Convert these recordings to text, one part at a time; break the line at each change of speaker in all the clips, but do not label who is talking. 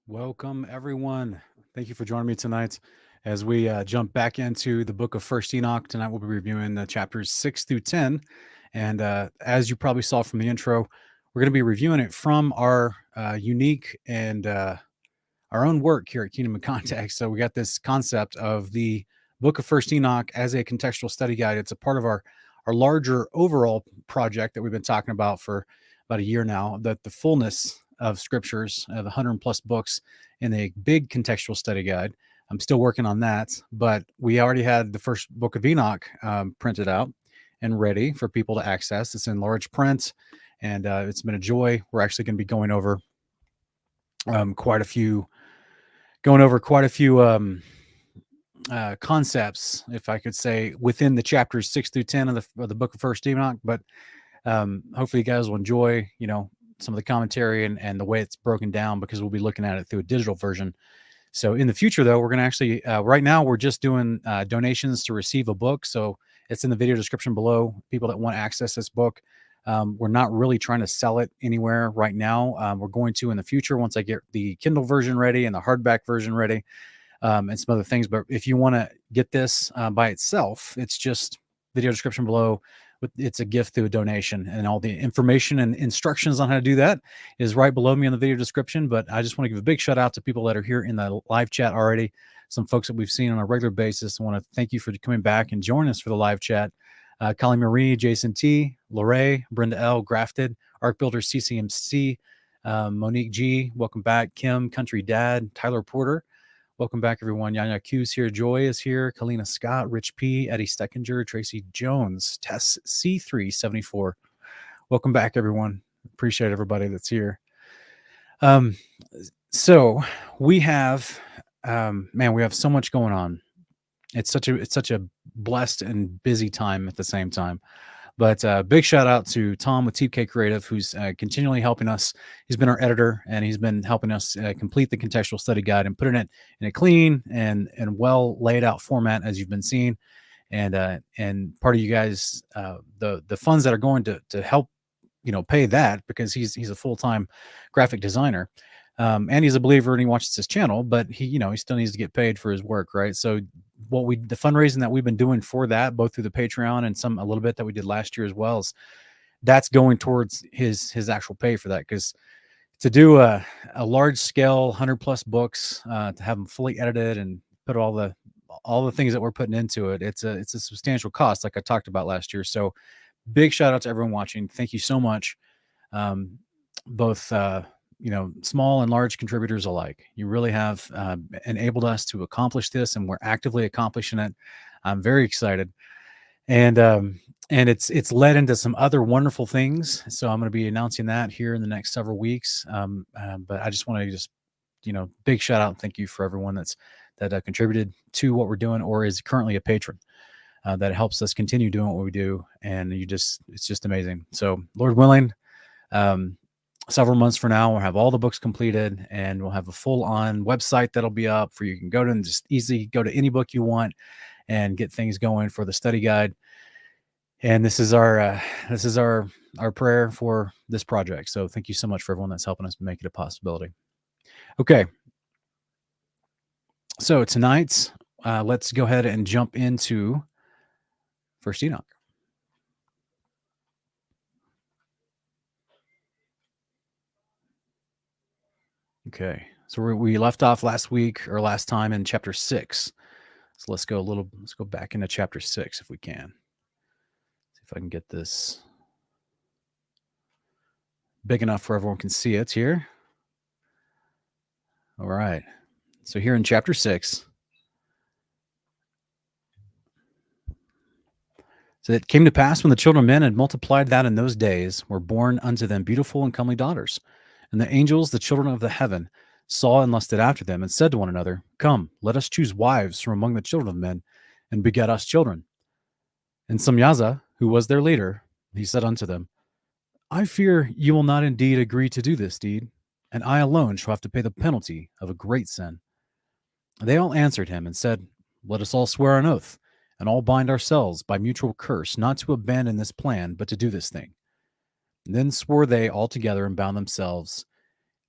Welcome, everyone. Thank you for joining me tonight as we jump back into the book of First Enoch. Tonight, we'll be reviewing chapters 6 through 10. And as you probably saw from the intro, we're going to be reviewing it from our unique and our own work here at Kingdom of Context. So we got this concept of the book of First Enoch as a contextual study guide. It's a part of our larger overall project that we've been talking about for about a year now, that the fullness of scriptures of 100 plus books in a big contextual study guide. I'm still working on that, but we already had the first book of Enoch printed out and ready for people to access. It's in large print, and it's been a joy. We're actually going to be going over quite a few concepts, if I could say, within the chapters 6 through 10 of the book of First Enoch. But hopefully you guys will enjoy, some of the commentary and the way it's broken down, because we'll be looking at it through a digital version. So in the future, though, we're going to actually, right now, we're just doing donations to receive a book. So it's in the video description below. People that want to access this book, we're not really trying to sell it anywhere right now. We're going to in the future once I get the Kindle version ready and the hardback version ready, and some other things. But if you want to get this by itself, it's just video description below. It's a gift through a donation, and all the information and instructions on how to do that is right below me in the video description. But I just want to give a big shout out to people that are here in the live chat already. Some folks that we've seen on a regular basis. I want to thank you for coming back and joining us for the live chat. Colleen Marie, Jason T, Lorraine, Brenda L, Grafted, Arc Builder, CCMC, Monique G, welcome back. Kim, Country Dad, Tyler Porter, welcome back, everyone. Yanya Q's here. Joy is here. Kalina Scott, Rich P, Eddie Steckinger, Tracy Jones, Tess C374. Welcome back, everyone. Appreciate everybody that's here. So we have, we have so much going on. It's such a blessed and busy time at the same time. But big shout out to Tom with TK Creative, who's continually helping us. He's been our editor, and he's been helping us complete the contextual study guide and putting it in a clean and well laid out format, as you've been seeing. And part of you guys, the funds that are going to help, pay that, because he's a full-time graphic designer. And he's a believer, and he watches his channel, but he still needs to get paid for his work, right? So the fundraising that we've been doing for that, both through the Patreon and a little bit that we did last year as well, is that's going towards his actual pay for that. Because to do a large scale 100 plus books, to have them fully edited and put all the things that we're putting into it, it's a substantial cost, like I talked about last year. So big shout out to everyone watching. Thank you so much. Both small and large contributors alike. You really have enabled us to accomplish this, and we're actively accomplishing it. I'm very excited, and it's led into some other wonderful things. So I'm going to be announcing that here in the next several weeks. But I just want to big shout out and thank you for everyone that contributed to what we're doing, or is currently a patron. That helps us continue doing what we do, and it's just amazing. So Lord willing, several months from now, we'll have all the books completed, and we'll have a full-on website that'll be up for you can go to and just easily go to any book you want and get things going for the study guide. And this is our prayer for this project. So thank you so much for everyone that's helping us make it a possibility. Okay. So tonight, let's go ahead and jump into First Enoch. Okay, so we left off last time in chapter 6. So let's go back into chapter 6 if we can. See if I can get this big enough where everyone can see it here. All right. So here in chapter 6. So it came to pass, when the children of men had multiplied, that in those days were born unto them beautiful and comely daughters. And the angels, the children of the heaven, saw and lusted after them, and said to one another, Come, let us choose wives from among the children of men, and beget us children. And Samyaza, who was their leader, he said unto them, I fear you will not indeed agree to do this deed, and I alone shall have to pay the penalty of a great sin. They all answered him and said, Let us all swear an oath, and all bind ourselves by mutual curse, not to abandon this plan, but to do this thing. And then swore they all together and bound themselves.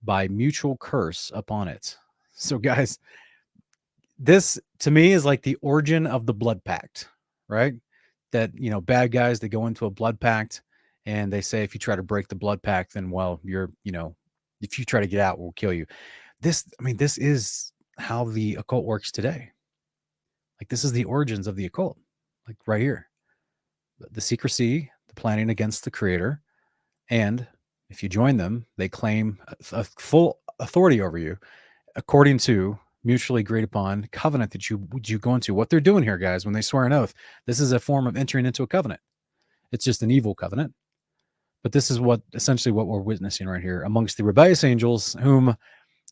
by mutual curse upon it. So, guys, this to me is like the origin of the blood pact, right? That, bad guys, they go into a blood pact and they say, if you try to break the blood pact, then, well, if you try to get out, we'll kill you. This is how the occult works today. Like, this is the origins of the occult, like right here. The secrecy, the planning against the creator. And if you join them, they claim a full authority over you according to mutually agreed upon covenant that you go into. What they're doing here, guys, when they swear an oath, this is a form of entering into a covenant. It's just an evil covenant. But this is essentially what we're witnessing right here amongst the rebellious angels, whom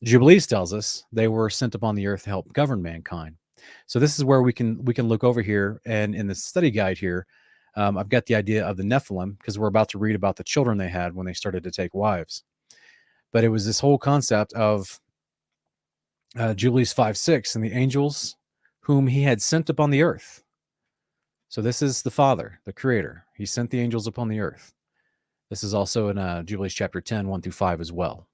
Jubilees tells us they were sent upon the earth to help govern mankind. So this is where we can look over here, and in the study guide here, I've got the idea of the Nephilim, because we're about to read about the children they had when they started to take wives. But it was this whole concept of Jubilees 5:6, and the angels whom he had sent upon the earth. So this is the Father, the Creator. He sent the angels upon the earth. This is also in Jubilees chapter 10, 1-5 as well.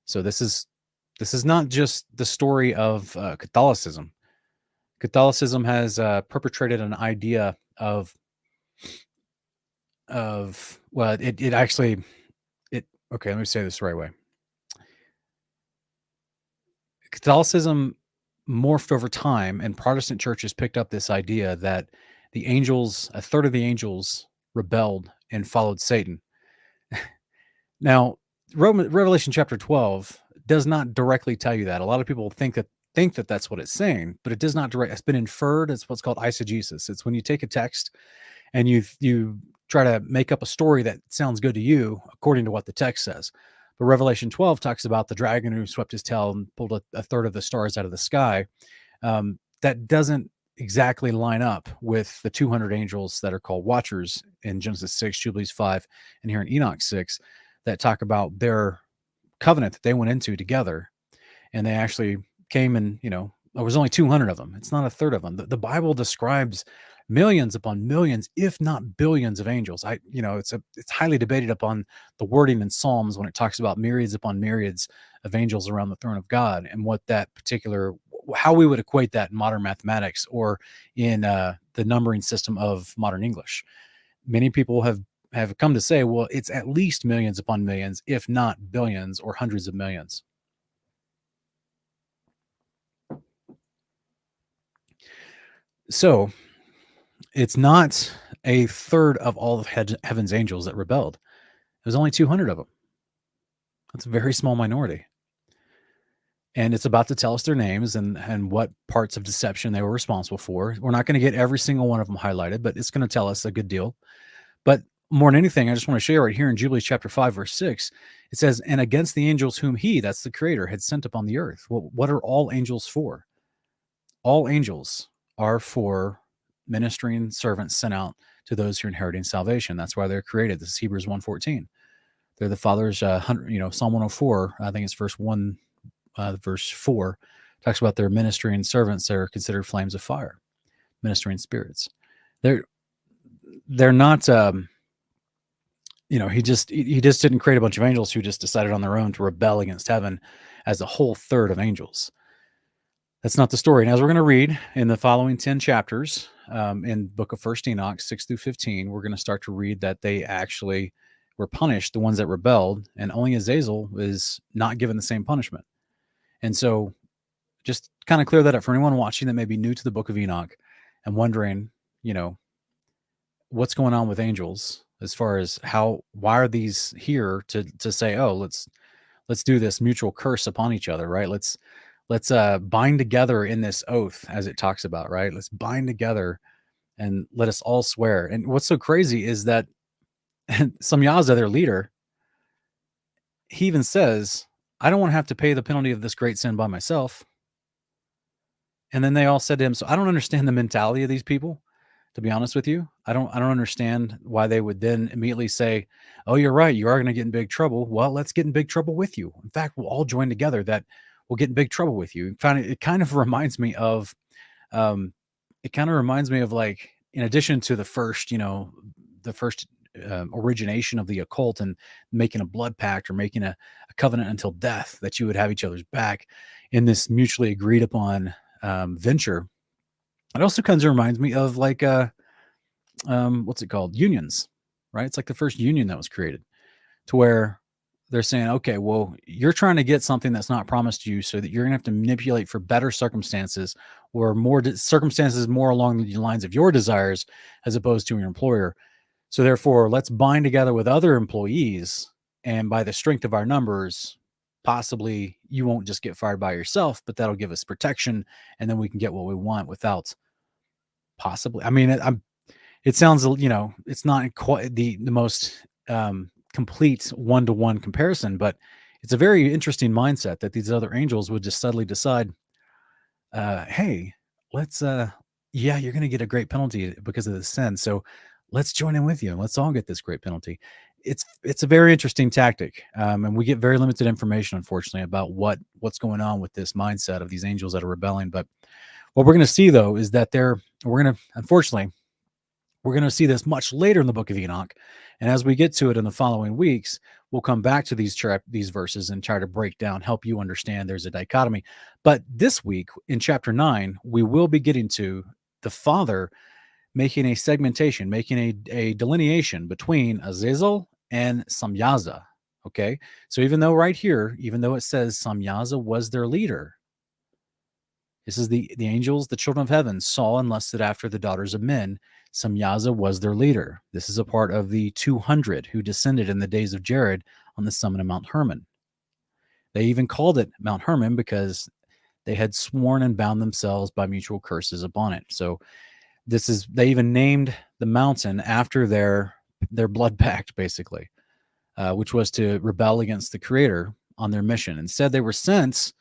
So this is not just the story of Catholicism. Catholicism has perpetrated an idea of well, it actually okay, let me say this the right way. Catholicism morphed over time, and Protestant churches picked up this idea that the angels, a third of the angels, rebelled and followed Satan. Now, Revelation chapter 12 does not directly tell you that. A lot of people think that that's what it's saying, but it does not direct. It's been inferred. It's what's called eisegesis. It's when you take a text and you try to make up a story that sounds good to you according to what the text says. But Revelation 12 talks about the dragon who swept his tail and pulled a third of the stars out of the sky. That doesn't exactly line up with the 200 angels that are called watchers in Genesis 6, Jubilees 5, and here in Enoch 6, that talk about their covenant that they went into together. And they actually came and, there was only 200 of them. It's not a third of them. The Bible describes millions upon millions, if not billions of angels. It's highly debated upon the wording in Psalms when it talks about myriads upon myriads of angels around the throne of God, and what that particular, how we would equate that in modern mathematics or in the numbering system of modern English. Many people have come to say, well, it's at least millions upon millions, if not billions or hundreds of millions. So it's not a third of all of heaven's angels that rebelled. There's only 200 of them. That's a very small minority. And it's about to tell us their names and what parts of deception they were responsible for. We're not going to get every single one of them highlighted, but it's going to tell us a good deal. But more than anything, I just want to share right here in Jubilees chapter 5, verse 6, it says, and against the angels whom he, that's the Creator, had sent upon the earth. Well, what are all angels for? All angels are for ministering servants sent out to those who are inheriting salvation. That's why they're created. This is Hebrews 1:14. They're the Father's, Psalm 104, I think it's verse 1, verse 4, talks about their ministering servants that are considered flames of fire, ministering spirits. They're not, he just didn't create a bunch of angels who just decided on their own to rebel against heaven as a whole third of angels. That's not the story. And as we're going to read in the following 10 chapters in book of 1 Enoch, 6-15, we're going to start to read that they actually were punished, the ones that rebelled, and only Azazel is not given the same punishment. And so just kind of clear that up for anyone watching that may be new to the book of Enoch and wondering, what's going on with angels as far as why are these here to say, oh, let's do this mutual curse upon each other, right? Let's bind together in this oath, as it talks about, right? Let's bind together and let us all swear. And what's so crazy is that Samyaza, their leader, he even says, I don't want to have to pay the penalty of this great sin by myself. And then they all said to him, so I don't understand the mentality of these people, to be honest with you. I don't understand why they would then immediately say, oh, you're right, you are going to get in big trouble. Well, let's get in big trouble with you. In fact, we'll all join together that we'll get in big trouble with you. It kind of reminds me of, like, in addition to the first origination of the occult and making a blood pact or making a covenant until death, that you would have each other's back in this mutually agreed upon venture. It also kind of reminds me of like what's it called? Unions, right? It's like the first union that was created, to where they're saying, okay, well, you're trying to get something that's not promised to you, so that you're going to have to manipulate for better circumstances, or more circumstances more along the lines of your desires, as opposed to your employer. So therefore, let's bind together with other employees, and by the strength of our numbers, possibly you won't just get fired by yourself, but that'll give us protection, and then we can get what we want without possibly. I mean, it sounds, it's not quite the most complete one-to-one comparison, but it's a very interesting mindset that these other angels would just suddenly decide, hey, let's yeah, you're going to get a great penalty because of the sin, so let's join in with you and let's all get this great penalty. It's a very interesting tactic, and we get very limited information, unfortunately, about what's going on with this mindset of these angels that are rebelling. But what we're going to see, though, is that unfortunately, we're going to see this much later in the book of Enoch. And as we get to it in the following weeks, we'll come back to these verses and try to break down, help you understand there's a dichotomy. But this week in chapter 9, we will be getting to the Father making a segmentation, making a delineation between Azazel and Samyaza. Okay. So even though right here, even though it says Samyaza was their leader, this is the angels, the children of heaven, saw and lusted after the daughters of men. Samyaza was their leader. This is a part of the 200 who descended in the days of Jared on the summit of Mount Hermon. They even called it Mount Hermon because they had sworn and bound themselves by mutual curses upon it. So they even named the mountain after their blood pact, basically, which was to rebel against the Creator on their mission. Instead, they were sent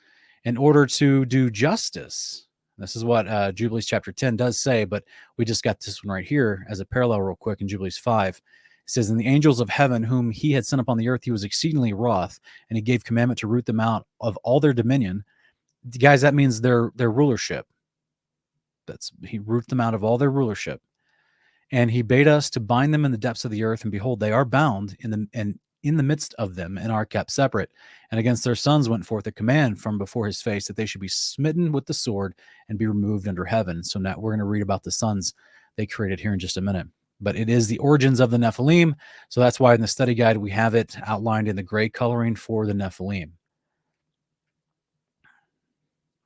in order to do justice. This is what Jubilees chapter 10 does say, but we just got this one right here as a parallel real quick in Jubilees 5. It says, "And the angels of heaven whom he had sent upon the earth, he was exceedingly wroth, and he gave commandment to root them out of all their dominion." Guys, that means their rulership. He root them out of all their rulership. "And he bade us to bind them in the depths of the earth, and behold, they are bound in the midst of them, and are kept separate. And against their sons went forth a command from before his face, that they should be smitten with the sword and be removed under heaven." So now we're going to read about the sons they created here in just a minute. But it is the origins of the Nephilim. So that's why in the study guide, we have it outlined in the gray coloring for the Nephilim.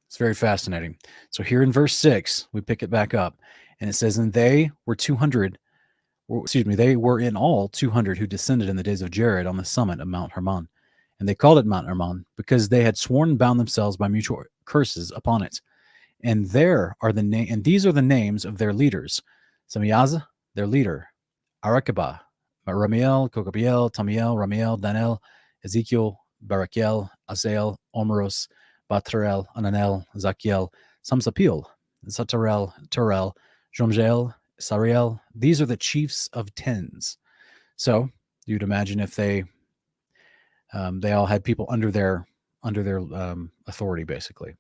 It's very fascinating. So here in verse 6, we pick it back up, and it says, "And they were 200, they were in all 200 who descended in the days of Jared on the summit of Mount Hermon. And they called it Mount Hermon because they had sworn and bound themselves by mutual curses upon it. And these are the names of their leaders: Samyaza, their leader; Arakaba, Ramiel, Kokabiel, Tamiel, Ramiel, Daniel, Ezekiel, Barakiel, Asael, Omeros, Batrel, Ananel, Zakiel, Samsapiel, Zatarel, Turel, Jomjael, Sariel. These are the chiefs of tens." So you'd imagine if they all had people under their authority, basically.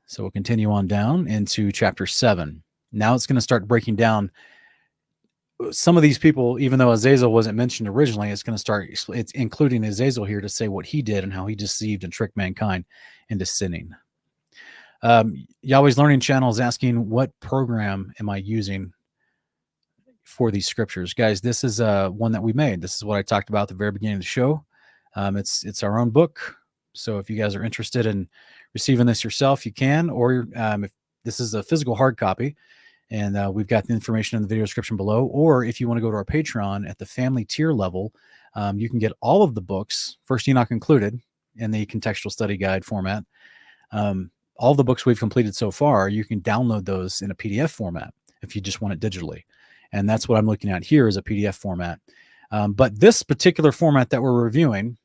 So we'll continue on down into chapter 7. Now it's going to start breaking down some of these people. Even though Azazel wasn't mentioned originally, it's including Azazel here to say what he did and how he deceived and tricked mankind into sinning. Yahweh's Learning Channel is asking, what program am I using for these scriptures? Guys, this is one that we made. This is what I talked about at the very beginning of the show. It's our own book. So if you guys are interested in receiving this yourself, you can, or if this is a physical hard copy, and we've got the information in the video description below, or if you want to go to our Patreon at the family tier level, you can get all of the books, First Enoch included, in the contextual study guide format. All the books we've completed so far, you can download those in a PDF format if you just want it digitally. And that's what I'm looking at here is a PDF format. But this particular format that we're reviewing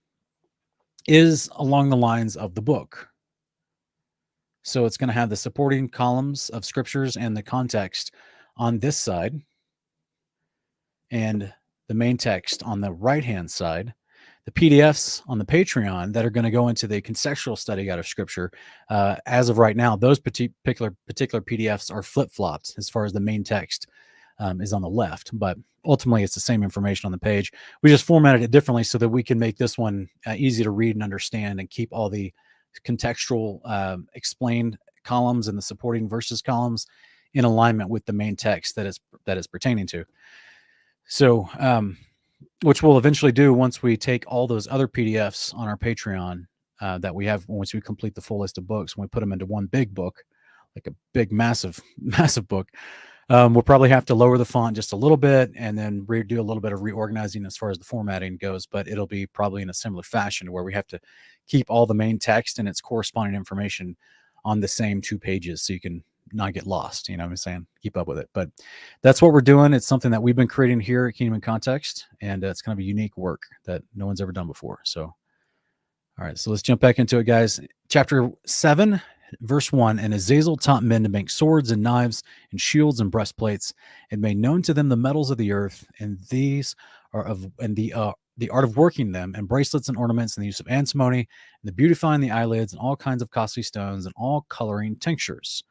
is along the lines of the book. So it's going to have the supporting columns of scriptures and the context on this side, and the main text on the right-hand side. The PDFs on the Patreon that are going to go into the contextual study guide of scripture. As of right now, those particular PDFs are flip-flopped as far as the main text. is on the left, but ultimately it's the same information on the page. We just formatted it differently so that we can make this one easy to read and understand, and keep all the contextual explained columns and the supporting verses columns in alignment with the main text that is pertaining to. So, which we'll eventually do once we take all those other PDFs on our Patreon that we have, once we complete the full list of books, and we put them into one big book, like a big, massive book. We'll probably have to lower the font just a little bit, and then do a little bit of reorganizing as far as the formatting goes, but it'll be probably in a similar fashion where we have to keep all the main text and its corresponding information on the same 2 pages, so you can not get lost. You know what I'm saying? Keep up with it. But that's what we're doing. It's something that we've been creating here at Kingdom in Context, and it's kind of a unique work that no one's ever done before. So, all right, so let's jump back into it, guys. Chapter 7, verse 1, and Azazel taught men to make swords and knives and shields and breastplates, and made known to them the metals of the earth, and these are of, and the art of working them, and bracelets and ornaments, and the use of antimony, and the beautifying the eyelids, and all kinds of costly stones, and all coloring tinctures.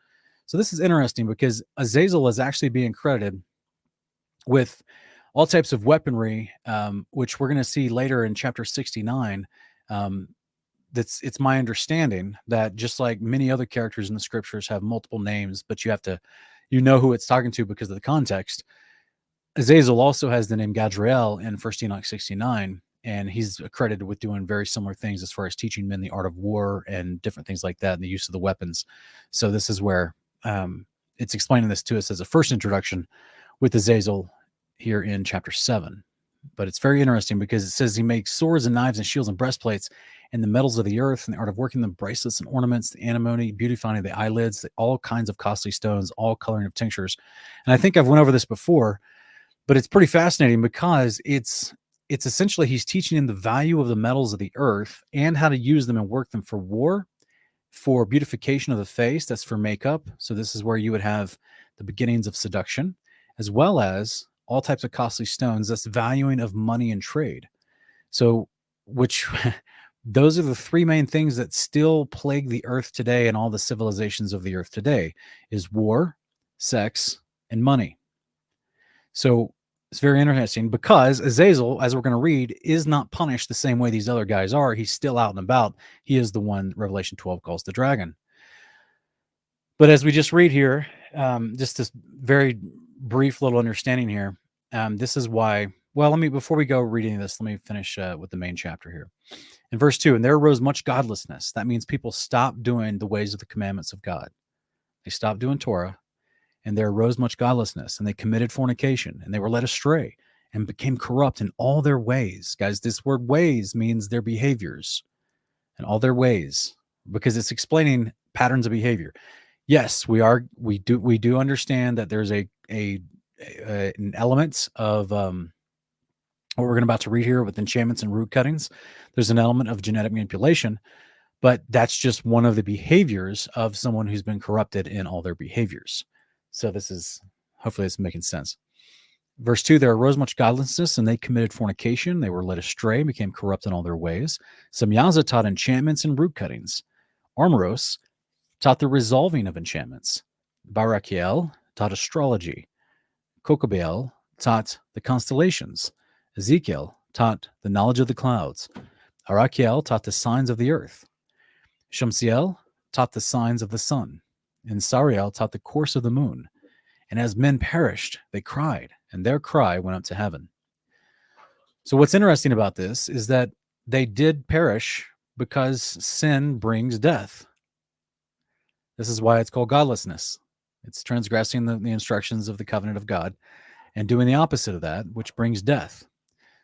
So this is interesting because Azazel is actually being credited with all types of weaponry, which we're going to see later in chapter 69. It's my understanding that just like many other characters in the scriptures have multiple names, but you know who it's talking to because of the context. Azazel also has the name Gadriel in 1 Enoch 69, and he's credited with doing very similar things as far as teaching men the art of war and different things like that, and the use of the weapons. So this is where it's explaining this to us as a first introduction with Azazel here in chapter 7. But it's very interesting because it says he makes swords and knives and shields and breastplates and the metals of the earth and the art of working them, bracelets and ornaments, the antimony, beautifying the eyelids, all kinds of costly stones, all coloring of tinctures. And I think I've went over this before, but it's pretty fascinating because it's essentially he's teaching him the value of the metals of the earth and how to use them and work them for war, for beautification of the face, that's for makeup. So this is where you would have the beginnings of seduction, as well as all types of costly stones, that's valuing of money and trade. So, which those are the 3 main things that still plague the earth today, and all the civilizations of the earth today, is war, sex, and money. So it's very interesting because Azazel, as we're going to read, is not punished the same way these other guys are. He's still out and about. He is the one Revelation 12 calls the dragon. But as we just read here, just this very brief little understanding here, this is why, well, before we go reading this, let me finish with the main chapter here. In verse 2, and there arose much godlessness. That means people stopped doing the ways of the commandments of God. They stopped doing Torah, and there arose much godlessness, and they committed fornication, and they were led astray, and became corrupt in all their ways. Guys, this word ways means their behaviors, and all their ways, because it's explaining patterns of behavior. Yes, we do understand that there's an element of what we're about to read here with enchantments and root cuttings. There's an element of genetic manipulation, but that's just one of the behaviors of someone who's been corrupted in all their behaviors. So hopefully it's making sense. Verse 2, there arose much godlessness, and they committed fornication. They were led astray, became corrupt in all their ways. Semyaza taught enchantments and root cuttings. Armoros taught the resolving of enchantments. Barakiel taught astrology. Kokobeel taught the constellations. Ezekiel taught the knowledge of the clouds. Arakiel taught the signs of the earth. Shamsiel taught the signs of the sun. And Sariel taught the course of the moon. And as men perished, they cried, and their cry went up to heaven. So what's interesting about this is that they did perish because sin brings death. This is why it's called godlessness. It's transgressing the instructions of the covenant of God and doing the opposite of that, which brings death.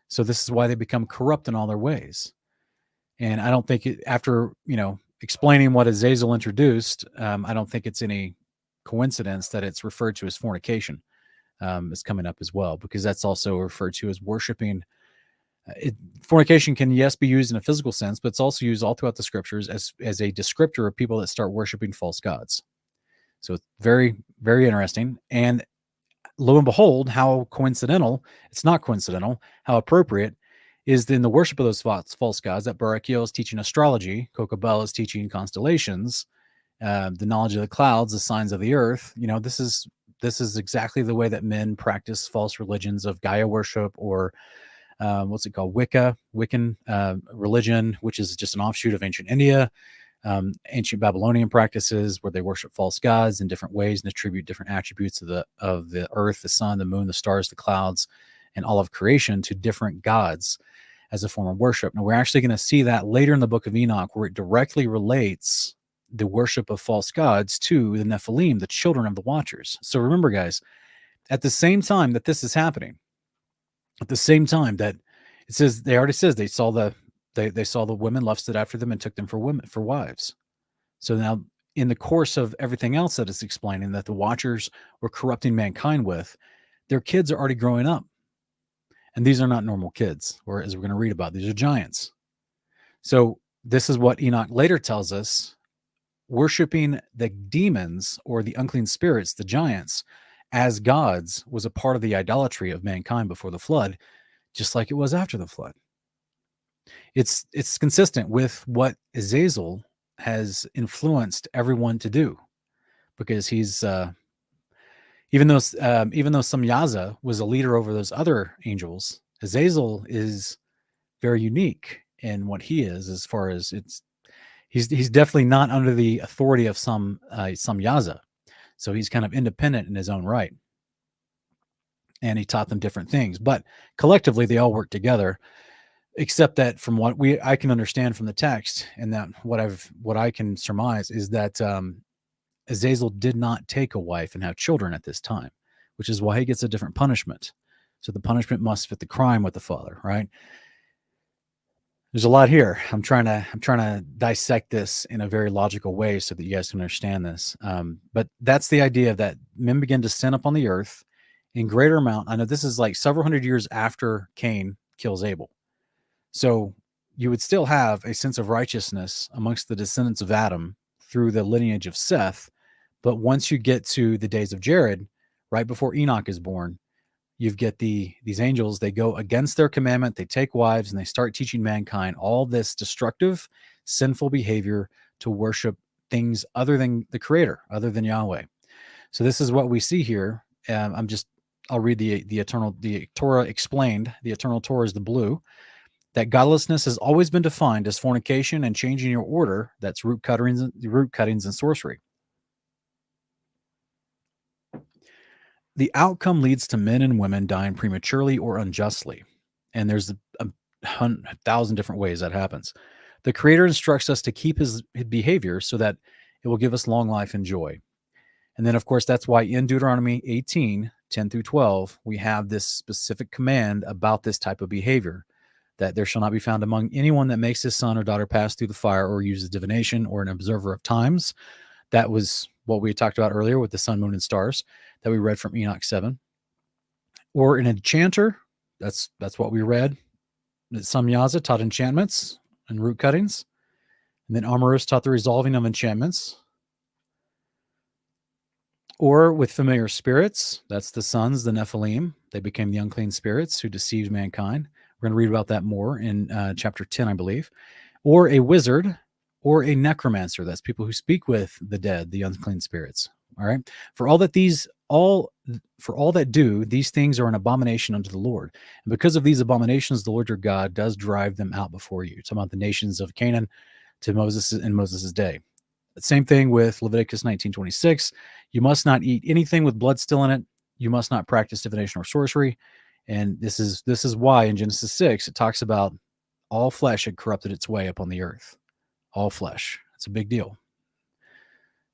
So this is why they become corrupt in all their ways. And I don't think after, explaining what Azazel introduced, I don't think it's any coincidence that it's referred to as fornication is coming up as well, because that's also referred to as worshiping. Fornication can, yes, be used in a physical sense, but it's also used all throughout the scriptures as a descriptor of people that start worshiping false gods. So it's very, very interesting. And lo and behold, how coincidental, it's not coincidental, how appropriate is in the worship of those false gods that Barakiel is teaching astrology, Kokobel is teaching constellations, the knowledge of the clouds, the signs of the earth. This is This is exactly the way that men practice false religions of Gaia worship, or what's it called? Wiccan religion, which is just an offshoot of ancient India. Ancient Babylonian practices where they worship false gods in different ways and attribute different attributes of the earth, the sun, the moon, the stars, the clouds, and all of creation to different gods as a form of worship. Now, we're actually going to see that later in the book of Enoch, where it directly relates the worship of false gods to the Nephilim, the children of the Watchers. So remember, guys, at the same time that this is happening, at the same time that it says, they already says they saw the women lusted after them and took them for wives. So now, in the course of everything else that it's explaining that the Watchers were corrupting mankind with, their kids are already growing up. And these are not normal kids, or as we're going to read about, these are giants. So this is what Enoch later tells us. Worshipping the demons or the unclean spirits, the giants, as gods was a part of the idolatry of mankind before the flood, just like it was after the flood. It's consistent with what Azazel has influenced everyone to do, because he's even though Samyaza was a leader over those other angels, Azazel is very unique in what he is, as far as he's definitely not under the authority of Samyaza. So he's kind of independent in his own right. And he taught them different things, but collectively they all work together, except that from what I can understand from the text, and that what I can surmise is that Azazel did not take a wife and have children at this time, which is why he gets a different punishment. So the punishment must fit the crime with the father, right? There's a lot here. I'm trying to dissect this in a very logical way so that you guys can understand this. But that's the idea that men begin to sin upon the earth in greater amount. I know this is like several hundred years after Cain kills Abel. So you would still have a sense of righteousness amongst the descendants of Adam through the lineage of Seth. But once you get to the days of Jared, right before Enoch is born, you get these angels. They go against their commandment. They take wives and they start teaching mankind all this destructive, sinful behavior to worship things other than the Creator, other than Yahweh. So this is what we see here. I'll read the Torah explained. The eternal Torah is the blue. That godlessness has always been defined as fornication and changing your order. That's root cuttings and sorcery. The outcome leads to men and women dying prematurely or unjustly. And there's a thousand different ways that happens. The Creator instructs us to keep his behavior so that it will give us long life and joy. And then, of course, that's why in Deuteronomy 18, 10 through 12, we have this specific command about this type of behavior, that there shall not be found among anyone that makes his son or daughter pass through the fire or uses divination or an observer of times. That was what we talked about earlier with the sun, moon, and stars that we read from Enoch 7. Or an enchanter. That's what we read. Samyaza taught enchantments and root cuttings. And then Amaros taught the resolving of enchantments. Or with familiar spirits. That's the sons, the Nephilim. They became the unclean spirits who deceived mankind. We're going to read about that more in chapter 10, I believe. Or a wizard, or a necromancer. That's people who speak with the dead, the unclean spirits. All right. For all that do, these things are an abomination unto the Lord. And because of these abominations, the Lord your God does drive them out before you. Talking about the nations of Canaan to Moses in Moses' day. Same thing with Leviticus 19:26. You must not eat anything with blood still in it. You must not practice divination or sorcery. And this is why in Genesis 6 it talks about all flesh had corrupted its way upon the earth. All flesh. It's a big deal.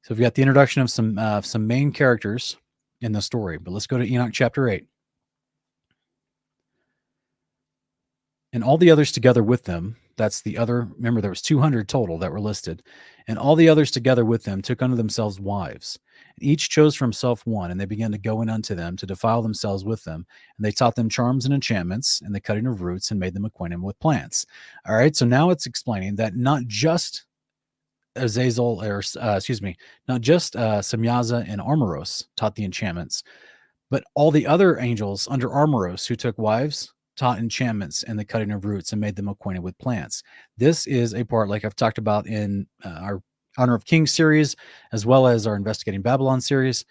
So we've got the introduction of some main characters in the story. But let's go to Enoch chapter 8. And all the others together with them, that's the other, remember there was 200 total that were listed, and all the others together with them took unto themselves wives. Each chose for himself one, and they began to go in unto them to defile themselves with them. And they taught them charms and enchantments and the cutting of roots and made them acquainted with plants. All right, so now it's explaining that not just Azazel, not just Samyaza and Armoros taught the enchantments, but all the other angels under Armoros who took wives taught enchantments and the cutting of roots and made them acquainted with plants. This is a part, like I've talked about in our Honor of Kings series, as well as our Investigating Babylon series.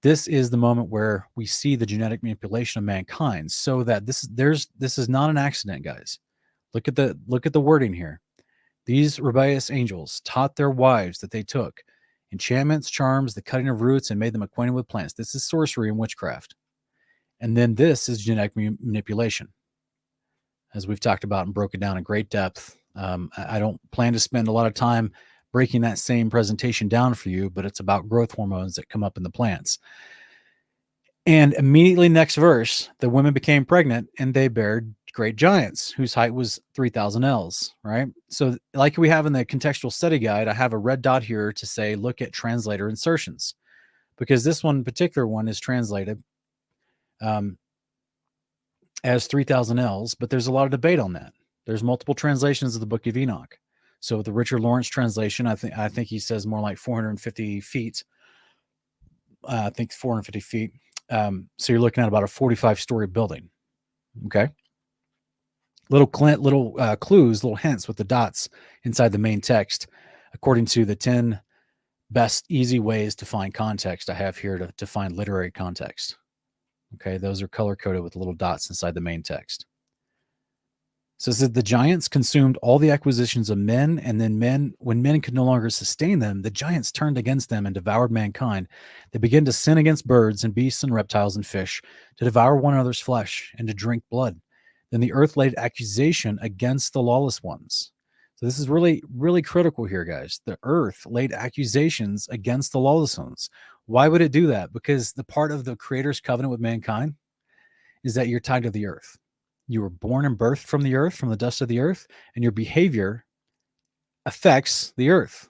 This is the moment where we see the genetic manipulation of mankind, so that this is not an accident, guys. Look at the wording here. These rebellious angels taught their wives that they took enchantments, charms, the cutting of roots, and made them acquainted with plants. This is sorcery and witchcraft. And then this is genetic manipulation, as we've talked about and broken down in great depth. I don't plan to spend a lot of time breaking that same presentation down for you, but it's about growth hormones that come up in the plants. And immediately next verse, the women became pregnant and they bare great giants whose height was 3,000 ells, right? So like we have in the contextual study guide, I have a red dot here to say, look at translator insertions, because this one particular one is translated as 3,000 ells, but there's a lot of debate on that. There's multiple translations of the book of Enoch. So the Richard Lawrence translation, I think he says more like 450 feet. I think 450 feet. So you're looking at about a 45-story building. Okay. Little clues, little hints with the dots inside the main text, according to the 10 best easy ways to find context I have here to find literary context. Okay, those are color-coded with little dots inside the main text. So it says the giants consumed all the acquisitions of men, and then when men could no longer sustain them, the giants turned against them and devoured mankind. They began to sin against birds and beasts and reptiles and fish, to devour one another's flesh and to drink blood. Then the earth laid accusation against the lawless ones. So this is really, really critical here, guys. The earth laid accusations against the lawless ones. Why would it do that? Because the part of the Creator's covenant with mankind is that you're tied to the earth. You were born and birthed from the earth, from the dust of the earth, and your behavior affects the earth.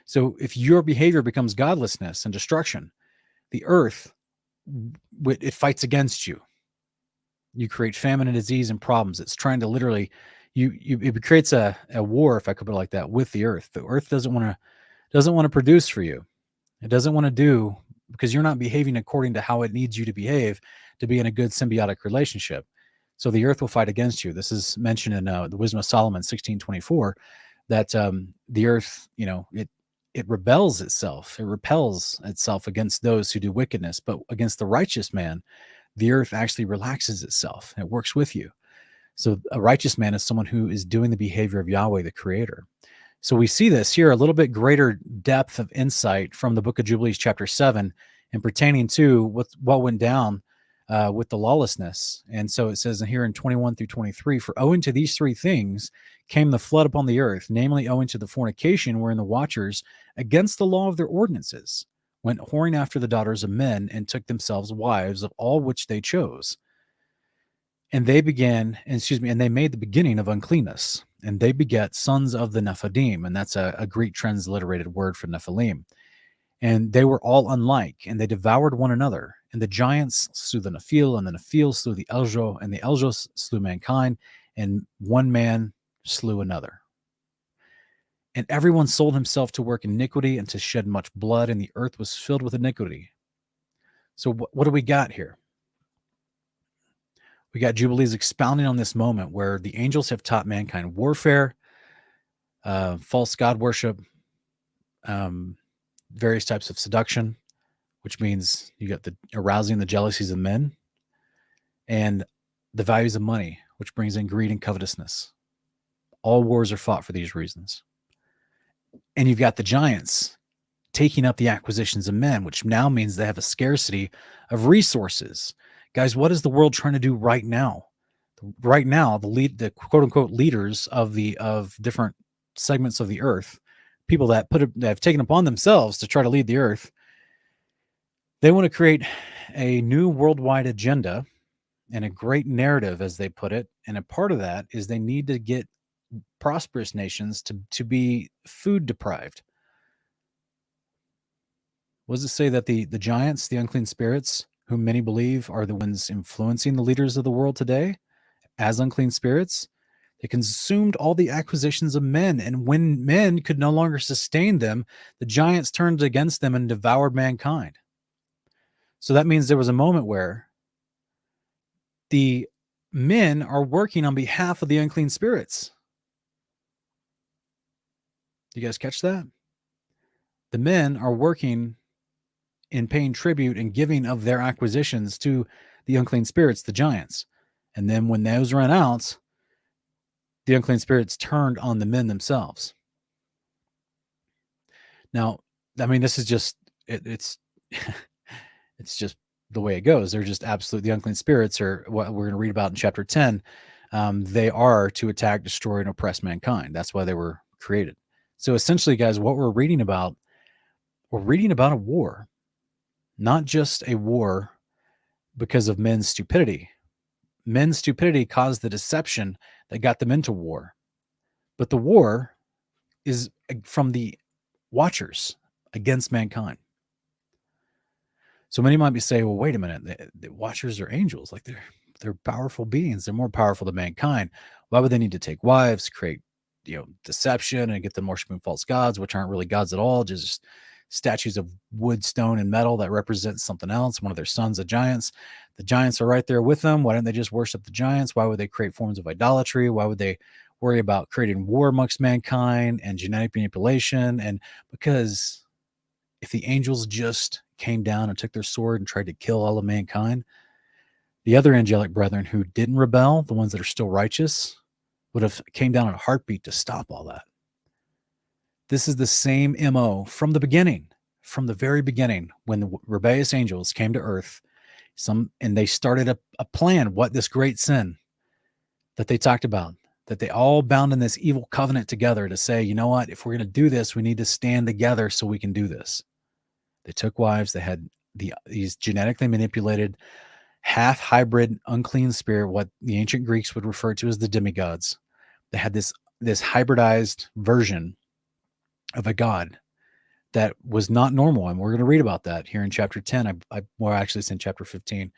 So if your behavior becomes godlessness and destruction, the earth, it fights against you. You create famine and disease and problems. It's trying to literally, it creates a war, if I could put it like that, with the earth. The earth doesn't want to produce for you. It doesn't want to do, because you're not behaving according to how it needs you to behave to be in a good symbiotic relationship. So the earth will fight against you. This is mentioned in the Wisdom of Solomon 16:24, that the earth, it rebels itself. It repels itself against those who do wickedness, but against the righteous man, the earth actually relaxes itself. It works with you. So a righteous man is someone who is doing the behavior of Yahweh, the Creator. So we see this here, a little bit greater depth of insight from the book of Jubilees, chapter 7, and pertaining to what went down with the lawlessness. And so it says here in 21 through 23, for owing to these three things came the flood upon the earth, namely owing to the fornication wherein the watchers, against the law of their ordinances, went whoring after the daughters of men and took themselves wives of all which they chose. And they and they made the beginning of uncleanness, and they beget sons of the Nephilim, and that's a Greek transliterated word for Nephilim. And they were all unlike, and they devoured one another. And the giants slew the Nephil, and the Nephil slew the Eljo, and the Eljo slew mankind, and one man slew another. And everyone sold himself to work iniquity and to shed much blood, and the earth was filled with iniquity. So what do we got here? We got Jubilees expounding on this moment where the angels have taught mankind warfare, false god worship, various types of seduction, which means you got the arousing the jealousies of men, and the values of money, which brings in greed and covetousness. All wars are fought for these reasons. And you've got the giants taking up the acquisitions of men, which now means they have a scarcity of resources. Guys, what is the world trying to do right now? Right now, the quote unquote leaders of different segments of the earth, people that have taken upon themselves to try to lead the earth, they want to create a new worldwide agenda and a great narrative, as they put it. And a part of that is they need to get prosperous nations to be food deprived. What does it say that the giants, the unclean spirits, whom many believe are the ones influencing the leaders of the world today as unclean spirits? They consumed all the acquisitions of men, and when men could no longer sustain them, the giants turned against them and devoured mankind. So that means there was a moment where the men are working on behalf of the unclean spirits. You guys catch that? The men are working in paying tribute and giving of their acquisitions to the unclean spirits, the giants. And then when those ran out, the unclean spirits turned on the men themselves. Now, I mean, this is just, it's it's just the way it goes. They're just absolute, the unclean spirits are what we're going to read about in chapter 10. They are to attack, destroy, and oppress mankind. That's why they were created. So essentially, guys, what we're reading about a war, not just a war because of men's stupidity. Men's stupidity caused the deception that got them into war. But the war is from the watchers against mankind. So many might be saying, well, wait a minute, the watchers are angels. Like they're powerful beings. They're more powerful than mankind. Why would they need to take wives, create, deception, and get them worshiping false gods, which aren't really gods at all, just statues of wood, stone, and metal that represent something else, one of their sons, the giants. The giants are right there with them. Why don't they just worship the giants? Why would they create forms of idolatry? Why would they worry about creating war amongst mankind and genetic manipulation? And because if the angels just came down and took their sword and tried to kill all of mankind, the other angelic brethren who didn't rebel, the ones that are still righteous, would have came down in a heartbeat to stop all that. This is the same MO from the beginning, from the very beginning, when the rebellious angels came to earth, and they started a plan, what this great sin that they talked about, that they all bound in this evil covenant together to say, you know what, if we're going to do this, we need to stand together so we can do this. They took wives. They had these genetically manipulated, half hybrid, unclean spirit, what the ancient Greeks would refer to as the demigods. They had this hybridized version of a god that was not normal. And we're going to read about that here in chapter 10. Actually it's in chapter 15.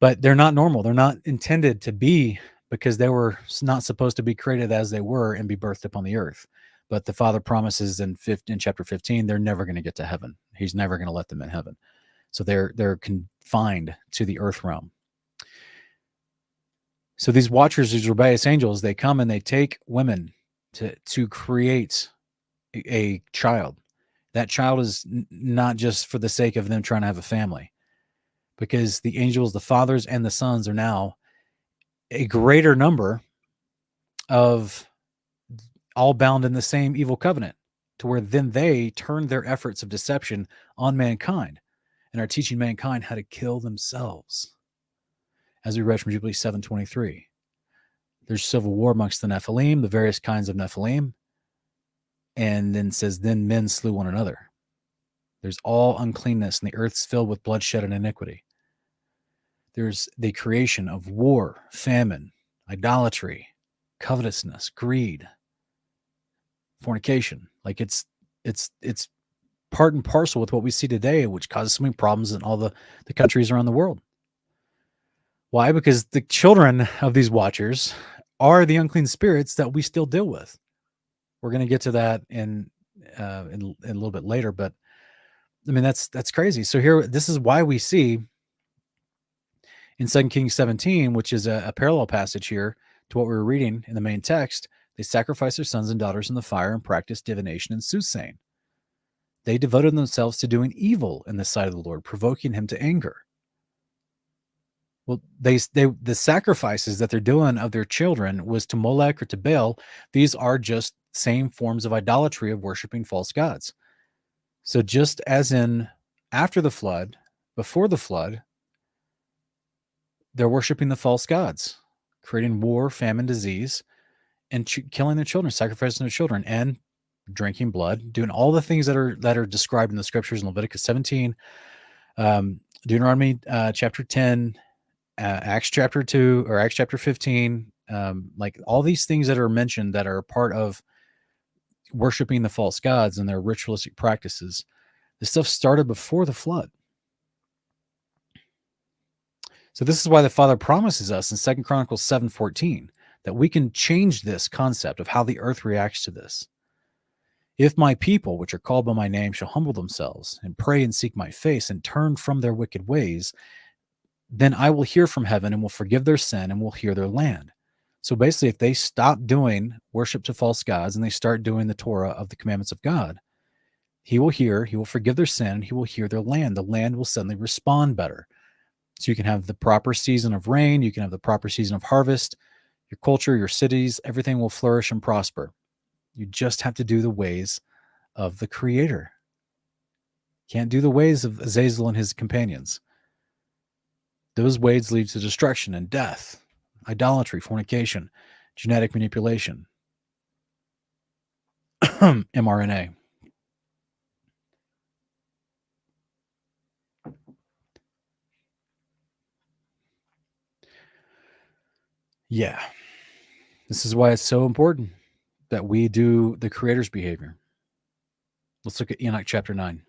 But they're not normal. They're not intended to be, because they were not supposed to be created as they were and be birthed upon the earth. But the Father promises in chapter 15, they're never going to get to heaven. He's never going to let them in heaven. So they're confined to the earth realm. So these watchers, these rebellious angels, they come and they take women to create a child. That child is not just for the sake of them trying to have a family, because the angels, the fathers and the sons, are now a greater number of all bound in the same evil covenant, to where then they turn their efforts of deception on mankind and are teaching mankind how to kill themselves. As we read from Jubilee 7:23, there's civil war amongst the Nephilim, the various kinds of Nephilim, and then says, then men slew one another. There's all uncleanness, and the earth's filled with bloodshed and iniquity. There's the creation of war, famine, idolatry, covetousness, greed, fornication. Like it's part and parcel with what we see today, which causes so many problems in all the countries around the world. Why? Because the children of these watchers are the unclean spirits that we still deal with. We're going to get to that in a little bit later, but I mean, that's crazy. So here, this is why we see in 2 Kings 17, which is a parallel passage here to what we were reading in the main text, they sacrificed their sons and daughters in the fire and practiced divination and soothsaying. They devoted themselves to doing evil in the sight of the Lord, provoking him to anger. Well, the sacrifices that they're doing of their children was to Molech or to Baal. These are just same forms of idolatry, of worshiping false gods. So just as in after the flood, before the flood, they're worshiping the false gods, creating war, famine, disease, and killing their children, sacrificing their children, and drinking blood, doing all the things that are described in the scriptures in Leviticus 17, Deuteronomy chapter 10, Acts chapter 2 or Acts chapter 15, like all these things that are mentioned that are part of worshiping the false gods and their ritualistic practices. This stuff started before the flood. So this is why the Father promises us in 2 Chronicles 7:14 that we can change this concept of how the earth reacts to this. If my people, which are called by my name, shall humble themselves and pray and seek my face and turn from their wicked ways, then I will hear from heaven and will forgive their sin and will heal their land. So basically, if they stop doing worship to false gods and they start doing the Torah of the commandments of God, He will hear, he will forgive their sin, he will hear their land. The land will suddenly respond better. So you can have the proper season of rain, you can have the proper season of harvest, your culture, your cities, everything will flourish and prosper. You just have to do the ways of the Creator. Can't do the ways of Azazel and his companions. Those ways lead to destruction and death, idolatry, fornication, genetic manipulation, mRNA. Yeah. This is why it's so important that we do the Creator's behavior. Let's look at Enoch chapter 9.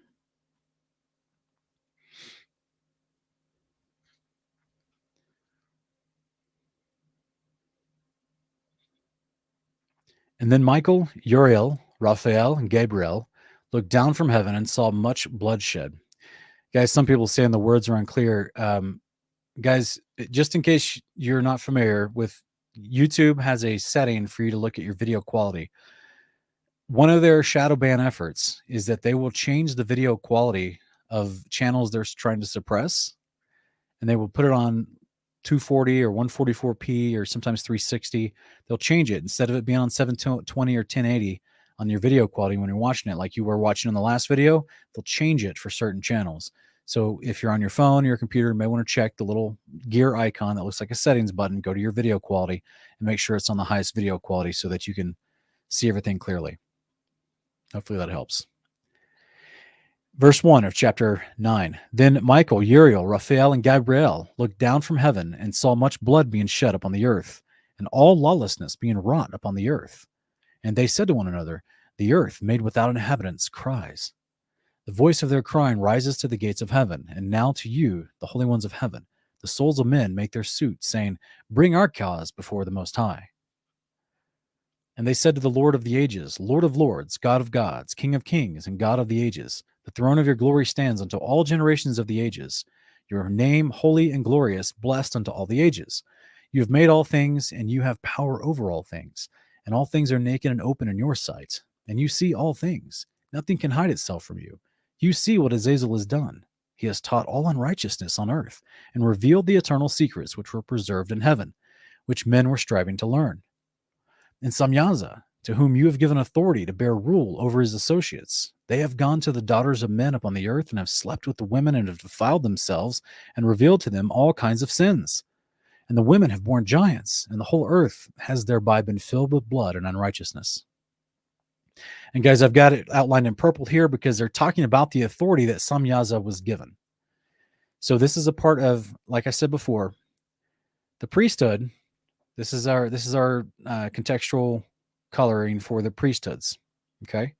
And then Michael, Uriel, Raphael, and Gabriel looked down from heaven and saw much bloodshed. Guys, some people saying the words are unclear. Guys, just in case you're not familiar with, YouTube has a setting for you to look at your video quality. One of their shadow ban efforts is that they will change the video quality of channels they're trying to suppress, and they will put it on 240 or 144p or sometimes 360. They'll change it instead of it being on 720 or 1080 on your video quality when you're watching it, like you were watching in the last video. They'll change it for certain channels. So if you're on your phone or your computer, you may want to check the little gear icon that looks like a settings button. Go to your video quality and make sure it's on the highest video quality so that you can see everything clearly. Hopefully that helps. Verse 1 of chapter 9. Then Michael, Uriel, Raphael, and Gabriel looked down from heaven and saw much blood being shed upon the earth, and all lawlessness being wrought upon the earth. And they said to one another, the earth made without inhabitants cries. The voice of their crying rises to the gates of heaven, and now to you, the holy ones of heaven, the souls of men make their suit, saying, bring our cause before the Most High. And they said to the Lord of the ages, Lord of lords, God of gods, King of kings, and God of the ages, the throne of your glory stands unto all generations of the ages. Your name holy and glorious, blessed unto all the ages. You have made all things, and you have power over all things. And all things are naked and open in your sight. And you see all things. Nothing can hide itself from you. You see what Azazel has done. He has taught all unrighteousness on earth, and revealed the eternal secrets which were preserved in heaven, which men were striving to learn. And Samyaza, to whom you have given authority to bear rule over his associates, they have gone to the daughters of men upon the earth and have slept with the women and have defiled themselves and revealed to them all kinds of sins. And the women have borne giants, and the whole earth has thereby been filled with blood and unrighteousness. And guys, I've got it outlined in purple here because they're talking about the authority that Samyaza was given. So this is a part of, like I said before, the priesthood. This is our contextual coloring for the priesthoods. Okay,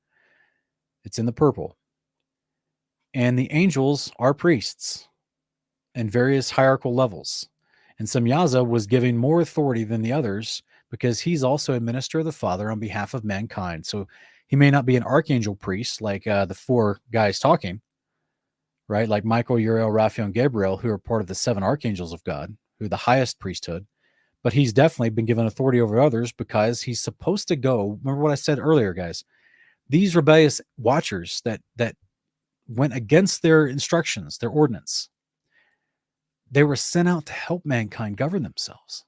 it's in the purple. And the angels are priests in various hierarchical levels. And Samyaza was giving more authority than the others because he's also a minister of the Father on behalf of mankind. So he may not be an archangel priest like the four guys talking, right? Like Michael, Uriel, Raphael, and Gabriel, who are part of the seven archangels of God, who are the highest priesthood. But he's definitely been given authority over others because he's supposed to go. Remember what I said earlier, guys. These rebellious watchers that went against their instructions, their ordinance, they were sent out to help mankind govern themselves.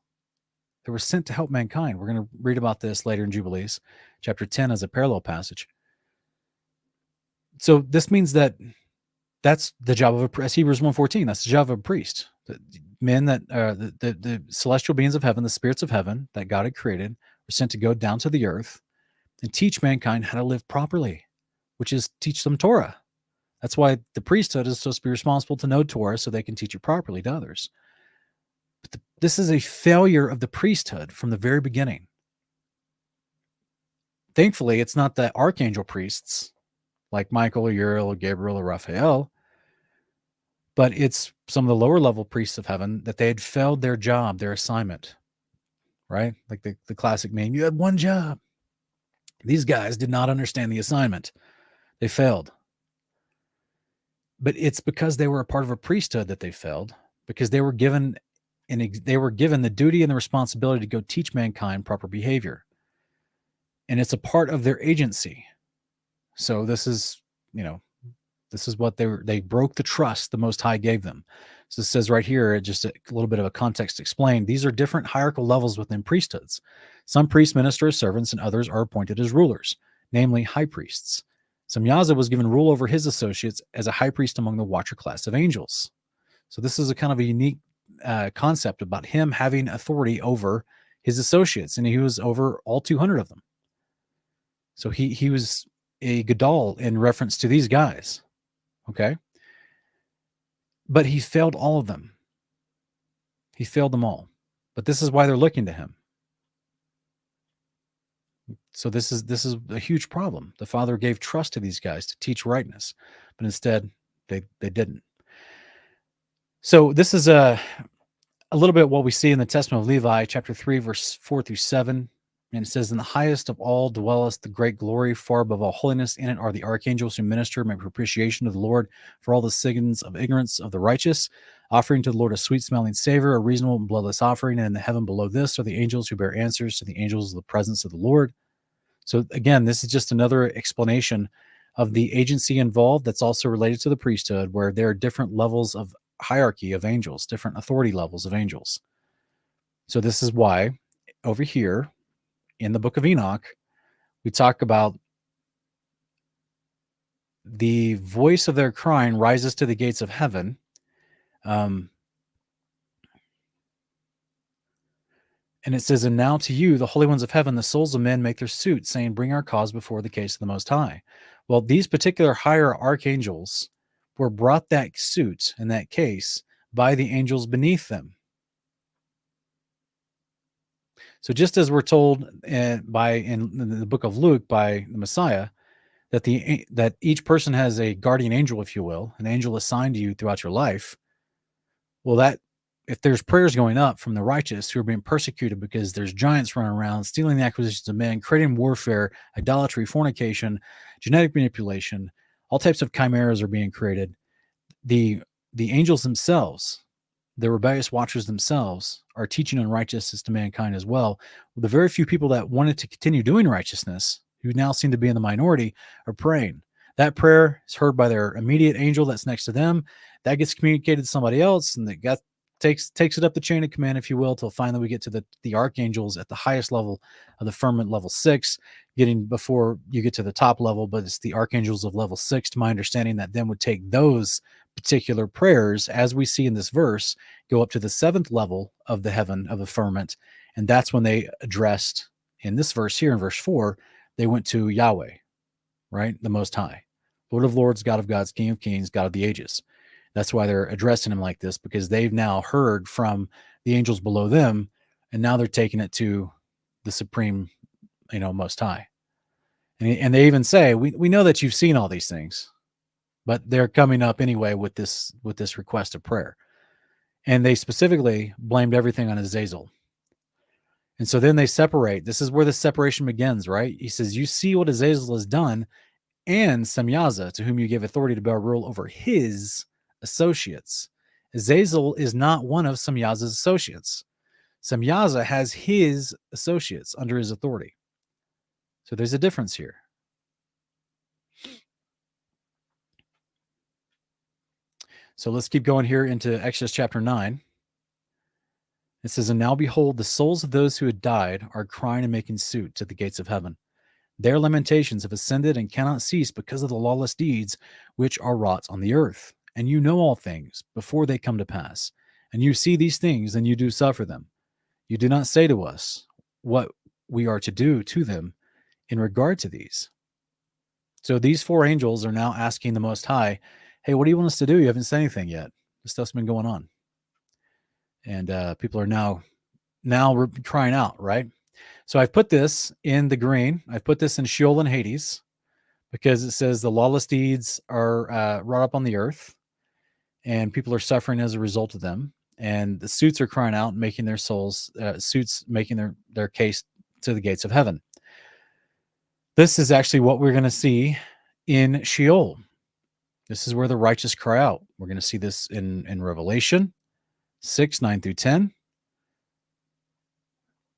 They were sent to help mankind. We're going to read about this later in Jubilees. Chapter 10 as a parallel passage. So this means that that's the job of a priest. Hebrews 1:14, that's the job of a priest. The men that the celestial beings of heaven, the spirits of heaven that God had created, were sent to go down to the earth and teach mankind how to live properly, which is teach them Torah. That's why the priesthood is supposed to be responsible to know Torah so they can teach it properly to others. But this is a failure of the priesthood from the very beginning. Thankfully, it's not the archangel priests like Michael or Uriel or Gabriel or Raphael, but it's some of the lower level priests of heaven that they had failed their job, their assignment, right? Like the classic meme, you had one job. These guys did not understand the assignment. They failed. But it's because they were a part of a priesthood that they failed, because they were given the duty and the responsibility to go teach mankind proper behavior. And it's a part of their agency. So this is this is what they broke the trust the Most High gave them. So it says right here, just a little bit of a context explained. These are different hierarchical levels within priesthoods. Some priests minister as servants and others are appointed as rulers, namely high priests. Samyaza was given rule over his associates as a high priest among the Watcher class of angels. So this is a kind of a unique concept about him having authority over his associates, and he was over all 200 of them. So he was a Gadol in reference to these guys. Okay. But he failed all of them. He failed them all. But this is why they're looking to him. So this is a huge problem. The Father gave trust to these guys to teach rightness, but instead they didn't. So this is a little bit what we see in the Testament of Levi, chapter 3, verse 4 through 7. And it says, "In the highest of all dwelleth the great glory, far above all holiness. In it are the archangels who minister, make propitiation to the Lord for all the sins of ignorance of the righteous, offering to the Lord a sweet-smelling savor, a reasonable and bloodless offering. And in the heaven below this are the angels who bear answers to the angels of the presence of the Lord." So again, this is just another explanation of the agency involved that's also related to the priesthood, where there are different levels of hierarchy of angels, different authority levels of angels. So this is why over here in the book of Enoch, we talk about the voice of their crying rises to the gates of heaven. And it says, "And now to you, the holy ones of heaven, the souls of men make their suit, saying, bring our cause before the case of the Most High." Well, these particular higher archangels were brought that suit in that case by the angels beneath them. So just as we're told in the book of Luke by the Messiah, that each person has a guardian angel, if you will, an angel assigned to you throughout your life. Well, that if there's prayers going up from the righteous who are being persecuted because there's giants running around, stealing the acquisitions of men, creating warfare, idolatry, fornication, genetic manipulation, all types of chimeras are being created. The angels themselves, the rebellious watchers themselves, are teaching unrighteousness to mankind as well. The very few people that wanted to continue doing righteousness, who now seem to be in the minority, are praying. That prayer is heard by their immediate angel that's next to them. That gets communicated to somebody else, and that takes it up the chain of command, if you will, till finally we get to the archangels at the highest level of the firmament, level 6, getting before you get to the top level. But it's the archangels of level 6, to my understanding, that then would take those particular prayers, as we see in this verse, go up to the 7th level of the heaven of the firmament. And that's when they addressed, in this verse here, in verse 4, they went to Yahweh, right? The Most High, Lord of Lords, God of gods, King of kings, God of the ages. That's why they're addressing him like this, because they've now heard from the angels below them, and now they're taking it to the supreme, Most High. And they even say, we know that you've seen all these things, but they're coming up anyway with this request of prayer. And they specifically blamed everything on Azazel. And so then they separate. This is where the separation begins, right? He says, you see what Azazel has done, and Samyaza, to whom you give authority to bear rule over his associates. Azazel is not one of Samyaza's associates. Samyaza has his associates under his authority. So there's a difference here. So let's keep going here into Exodus chapter 9. It says, "And now behold, the souls of those who had died are crying and making suit to the gates of heaven. Their lamentations have ascended and cannot cease because of the lawless deeds which are wrought on the earth. And you know all things before they come to pass. And you see these things, and you do suffer them. You do not say to us what we are to do to them in regard to these." So these 4 angels are now asking the Most High, hey, what do you want us to do? You haven't said anything yet. This stuff's been going on. And people are now crying out, right? So I've put this in the green. I've put this in Sheol and Hades, because it says the lawless deeds are wrought up on the earth, and people are suffering as a result of them. And the suits are crying out, making their suits making their case to the gates of heaven. This is actually what we're going to see in Sheol. This is where the righteous cry out. We're going to see this in Revelation 6, 9 through 10.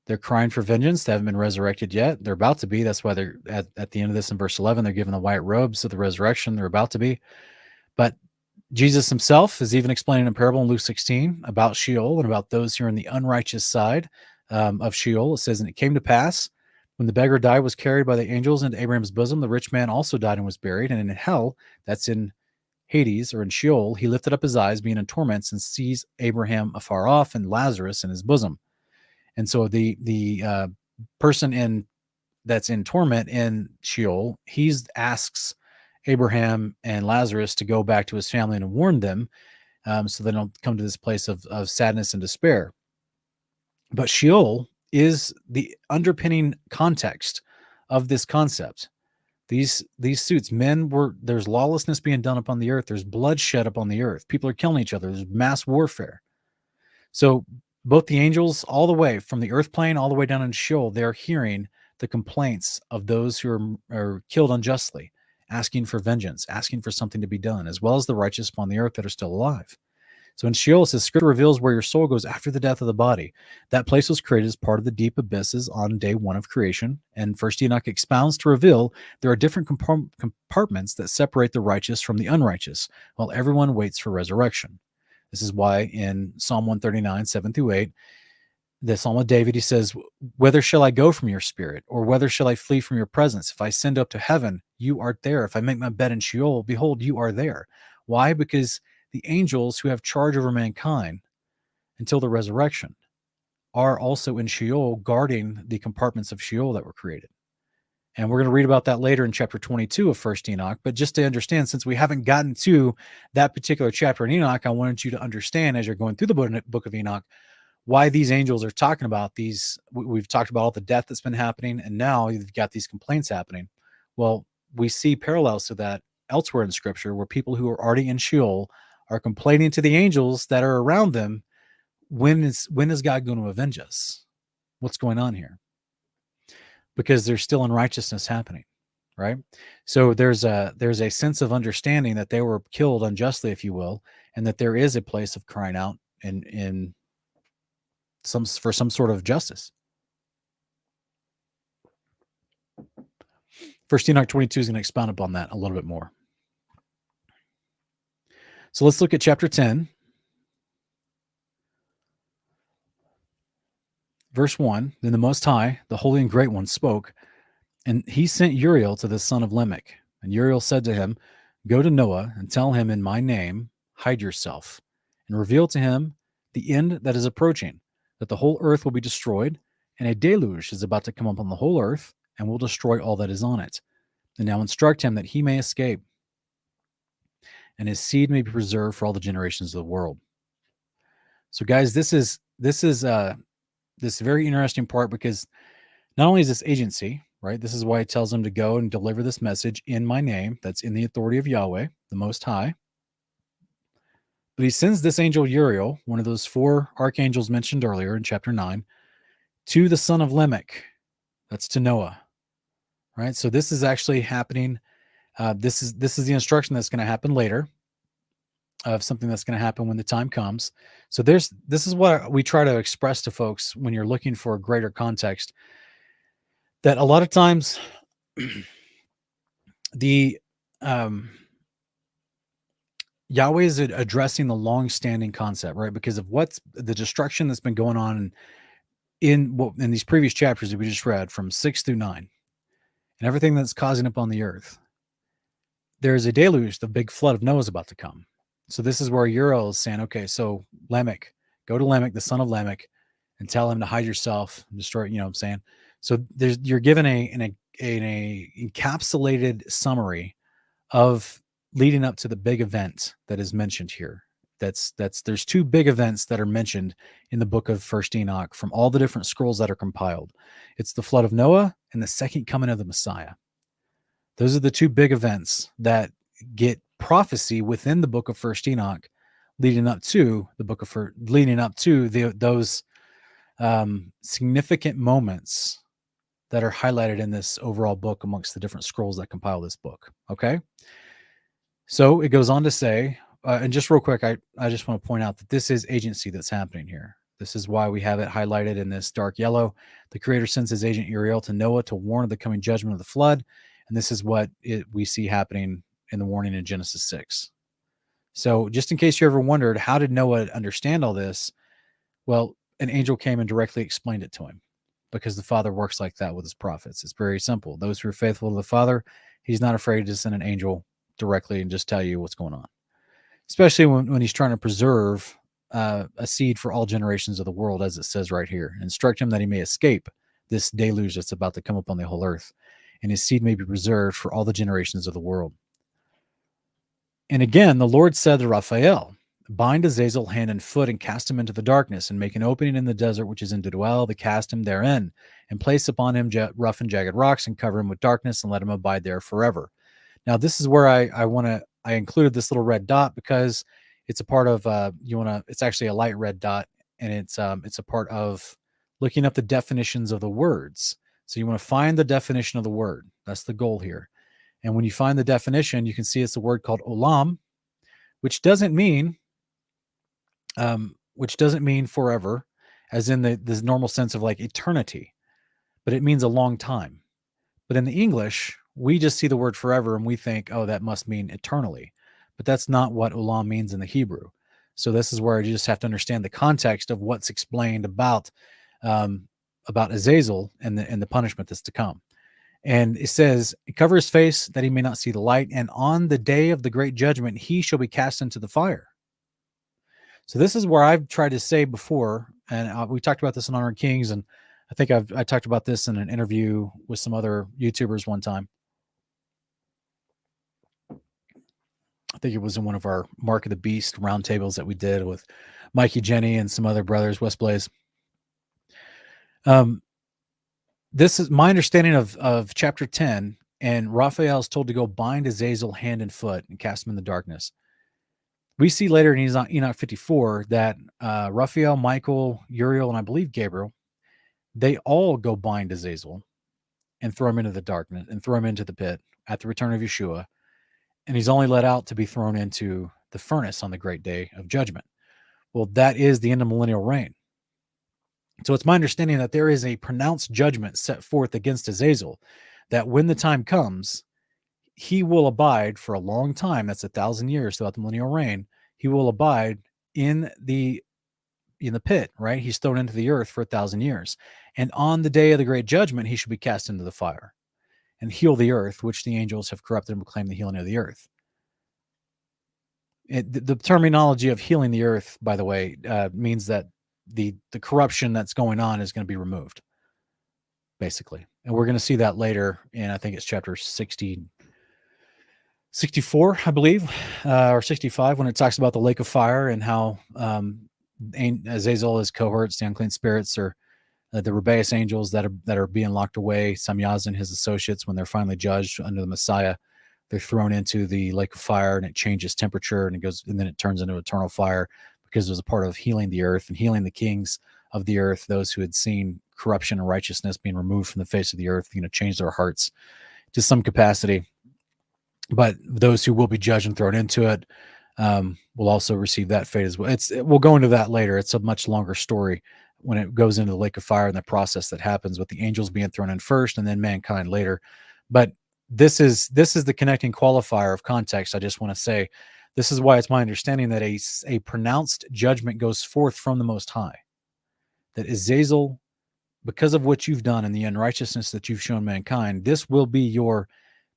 They're crying for vengeance. They haven't been resurrected yet. They're about to be. That's why they're at the end of this in verse 11, they're given the white robes of the resurrection. They're about to be. But Jesus himself is even explaining a parable in Luke 16 about Sheol and about those who are on the unrighteous side of Sheol. It says, and it came to pass when the beggar died, was carried by the angels into Abraham's bosom. The rich man also died and was buried. And in hell, that's in Hades or in Sheol, he lifted up his eyes, being in torments, and sees Abraham afar off and Lazarus in his bosom. And so the person that's in torment in Sheol, he asks Abraham and Lazarus to go back to his family and warn them, so they don't come to this place of sadness and despair. But Sheol is the underpinning context of this concept. These suits, there's lawlessness being done upon the earth. There's bloodshed upon the earth. People are killing each other. There's mass warfare. So both the angels, all the way from the earth plane, all the way down in Sheol, they're hearing the complaints of those who are killed unjustly, asking for vengeance, asking for something to be done, as well as the righteous upon the earth that are still alive. So in Sheol, it says, Scripture reveals where your soul goes after the death of the body. That place was created as part of the deep abysses on day one of creation. And First Enoch expounds to reveal there are different compartments that separate the righteous from the unrighteous, while everyone waits for resurrection. This is why in Psalm 139, 7-8, the Psalm of David, he says, whether shall I go from your spirit, or whether shall I flee from your presence? If I ascend up to heaven, you art there. If I make my bed in Sheol, behold, you are there. Why? Because the angels who have charge over mankind until the resurrection are also in Sheol, guarding the compartments of Sheol that were created. And we're going to read about that later in chapter 22 of First Enoch. But just to understand, since we haven't gotten to that particular chapter in Enoch, I wanted you to understand as you're going through the book of Enoch, why these angels are talking about these. We've talked about all the death that's been happening, and now you've got these complaints happening. Well, we see parallels to that elsewhere in Scripture, where people who are already in Sheol are complaining to the angels that are around them. When is God going to avenge us? What's going on here? Because there's still unrighteousness happening, right? So there's a sense of understanding that they were killed unjustly, if you will, and that there is a place of crying out for some sort of justice. First Enoch 22 is going to expound upon that a little bit more. So let's look at chapter 10, verse 1. Then the Most High, the Holy and Great One, spoke, and he sent Uriel to the son of Lamech. And Uriel said to him, go to Noah and tell him in my name, hide yourself, and reveal to him the end that is approaching, that the whole earth will be destroyed, and a deluge is about to come upon the whole earth, and will destroy all that is on it. And now instruct him that he may escape, and his seed may be preserved for all the generations of the world. So, guys, this is this very interesting part, because not only is this agency, right? This is why it tells them to go and deliver this message in my name. That's in the authority of Yahweh, the Most High. But he sends this angel Uriel, one of those 4 archangels mentioned earlier in chapter 9, to the son of Lamech. That's to Noah, right? So this is actually happening. This is the instruction that's going to happen later, of something that's going to happen when the time comes. So this is what we try to express to folks when you're looking for a greater context, that a lot of times the Yahweh is addressing the long-standing concept, right? Because of what's the destruction that's been going on in these previous chapters that we just read from 6 through 9, and everything that's causing upon the earth. There's a deluge, the big flood of Noah is about to come. So this is where Uriel is saying, okay, so Lamech, go to Lamech, the son of Lamech, and tell him to hide yourself, and destroy, you know what I'm saying? So you're given an encapsulated summary of leading up to the big event that is mentioned here. There's 2 big events that are mentioned in the book of First Enoch from all the different scrolls that are compiled. It's the flood of Noah and the second coming of the Messiah. Those are the 2 big events that get prophecy within the book of First Enoch, leading up to those significant moments that are highlighted in this overall book amongst the different scrolls that compile this book. Okay. So it goes on to say, and just real quick, I just want to point out that this is agency that's happening here. This is why we have it highlighted in this dark yellow. The Creator sends his agent Uriel to Noah to warn of the coming judgment of the flood. And this is what we see happening in the warning in Genesis 6. So just in case you ever wondered, how did Noah understand all this? Well, an angel came and directly explained it to him, because the Father works like that with his prophets. It's very simple. Those who are faithful to the Father, he's not afraid to send an angel directly and just tell you what's going on, especially when he's trying to preserve a seed for all generations of the world, as it says right here. Instruct him that he may escape this deluge that's about to come upon the whole earth, and his seed may be preserved for all the generations of the world. And again, the Lord said to Raphael, bind Azazel hand and foot and cast him into the darkness, and make an opening in the desert which is in to dwell, to cast him therein, and place upon him rough and jagged rocks, and cover him with darkness, and let him abide there forever. Now, this is where I included this little red dot, because it's a part of it's actually a light red dot, and it's a part of looking up the definitions of the words. So you want to find the definition of the word. That's the goal here. And when you find the definition, you can see it's a word called olam, which doesn't mean forever, as in the normal sense of like eternity, but it means a long time. But in the English, we just see the word forever and we think, oh, that must mean eternally. But that's not what olam means in the Hebrew. So this is where you just have to understand the context of what's explained about Azazel and the punishment that's to come. And it says, cover his face that he may not see the light, and on the day of the great judgment, he shall be cast into the fire. So this is where I've tried to say before, and we talked about this in Honor Kings, and I think I talked about this in an interview with some other YouTubers one time. I think it was in one of our Mark of the Beast roundtables that we did with Mikey, Jenny, and some other brothers, West Blaze. This is my understanding of chapter 10, and Raphael is told to go bind Azazel hand and foot and cast him in the darkness. We see later in Enoch 54 that Raphael, Michael, Uriel, and I believe Gabriel, they all go bind Azazel and throw him into the darkness and throw him into the pit at the return of Yeshua. And he's only let out to be thrown into the furnace on the great day of judgment. Well, that is the end of millennial reign. So it's my understanding that there is a pronounced judgment set forth against Azazel, that when the time comes, he will abide for a long time. That's 1,000 years throughout the millennial reign. He will abide in the pit, right? He's thrown into the earth for 1,000 years. And on the day of the great judgment, he should be cast into the fire and heal the earth, which the angels have corrupted and proclaimed the healing of the earth. The terminology of healing the earth, by the way, means that the corruption that's going on is going to be removed, basically. And we're going to see that later in, I think it's chapter 64, I believe, or 65, when it talks about the lake of fire and how Azazel, his cohorts, the unclean spirits, or the rebellious angels that are being locked away, Samyaz and his associates, when they're finally judged under the Messiah, they're thrown into the lake of fire, and it changes temperature, and then it turns into eternal fire, because it was a part of healing the earth and healing the kings of the earth, those who had seen corruption and righteousness being removed from the face of the earth, change their hearts to some capacity. But those who will be judged and thrown into it will also receive that fate as well. We'll go into that later. It's a much longer story when it goes into the lake of fire and the process that happens with the angels being thrown in first and then mankind later. But this is the connecting qualifier of context. I just want to say, this is why it's my understanding that a pronounced judgment goes forth from the Most High. That Azazel, because of what you've done and the unrighteousness that you've shown mankind, this will be your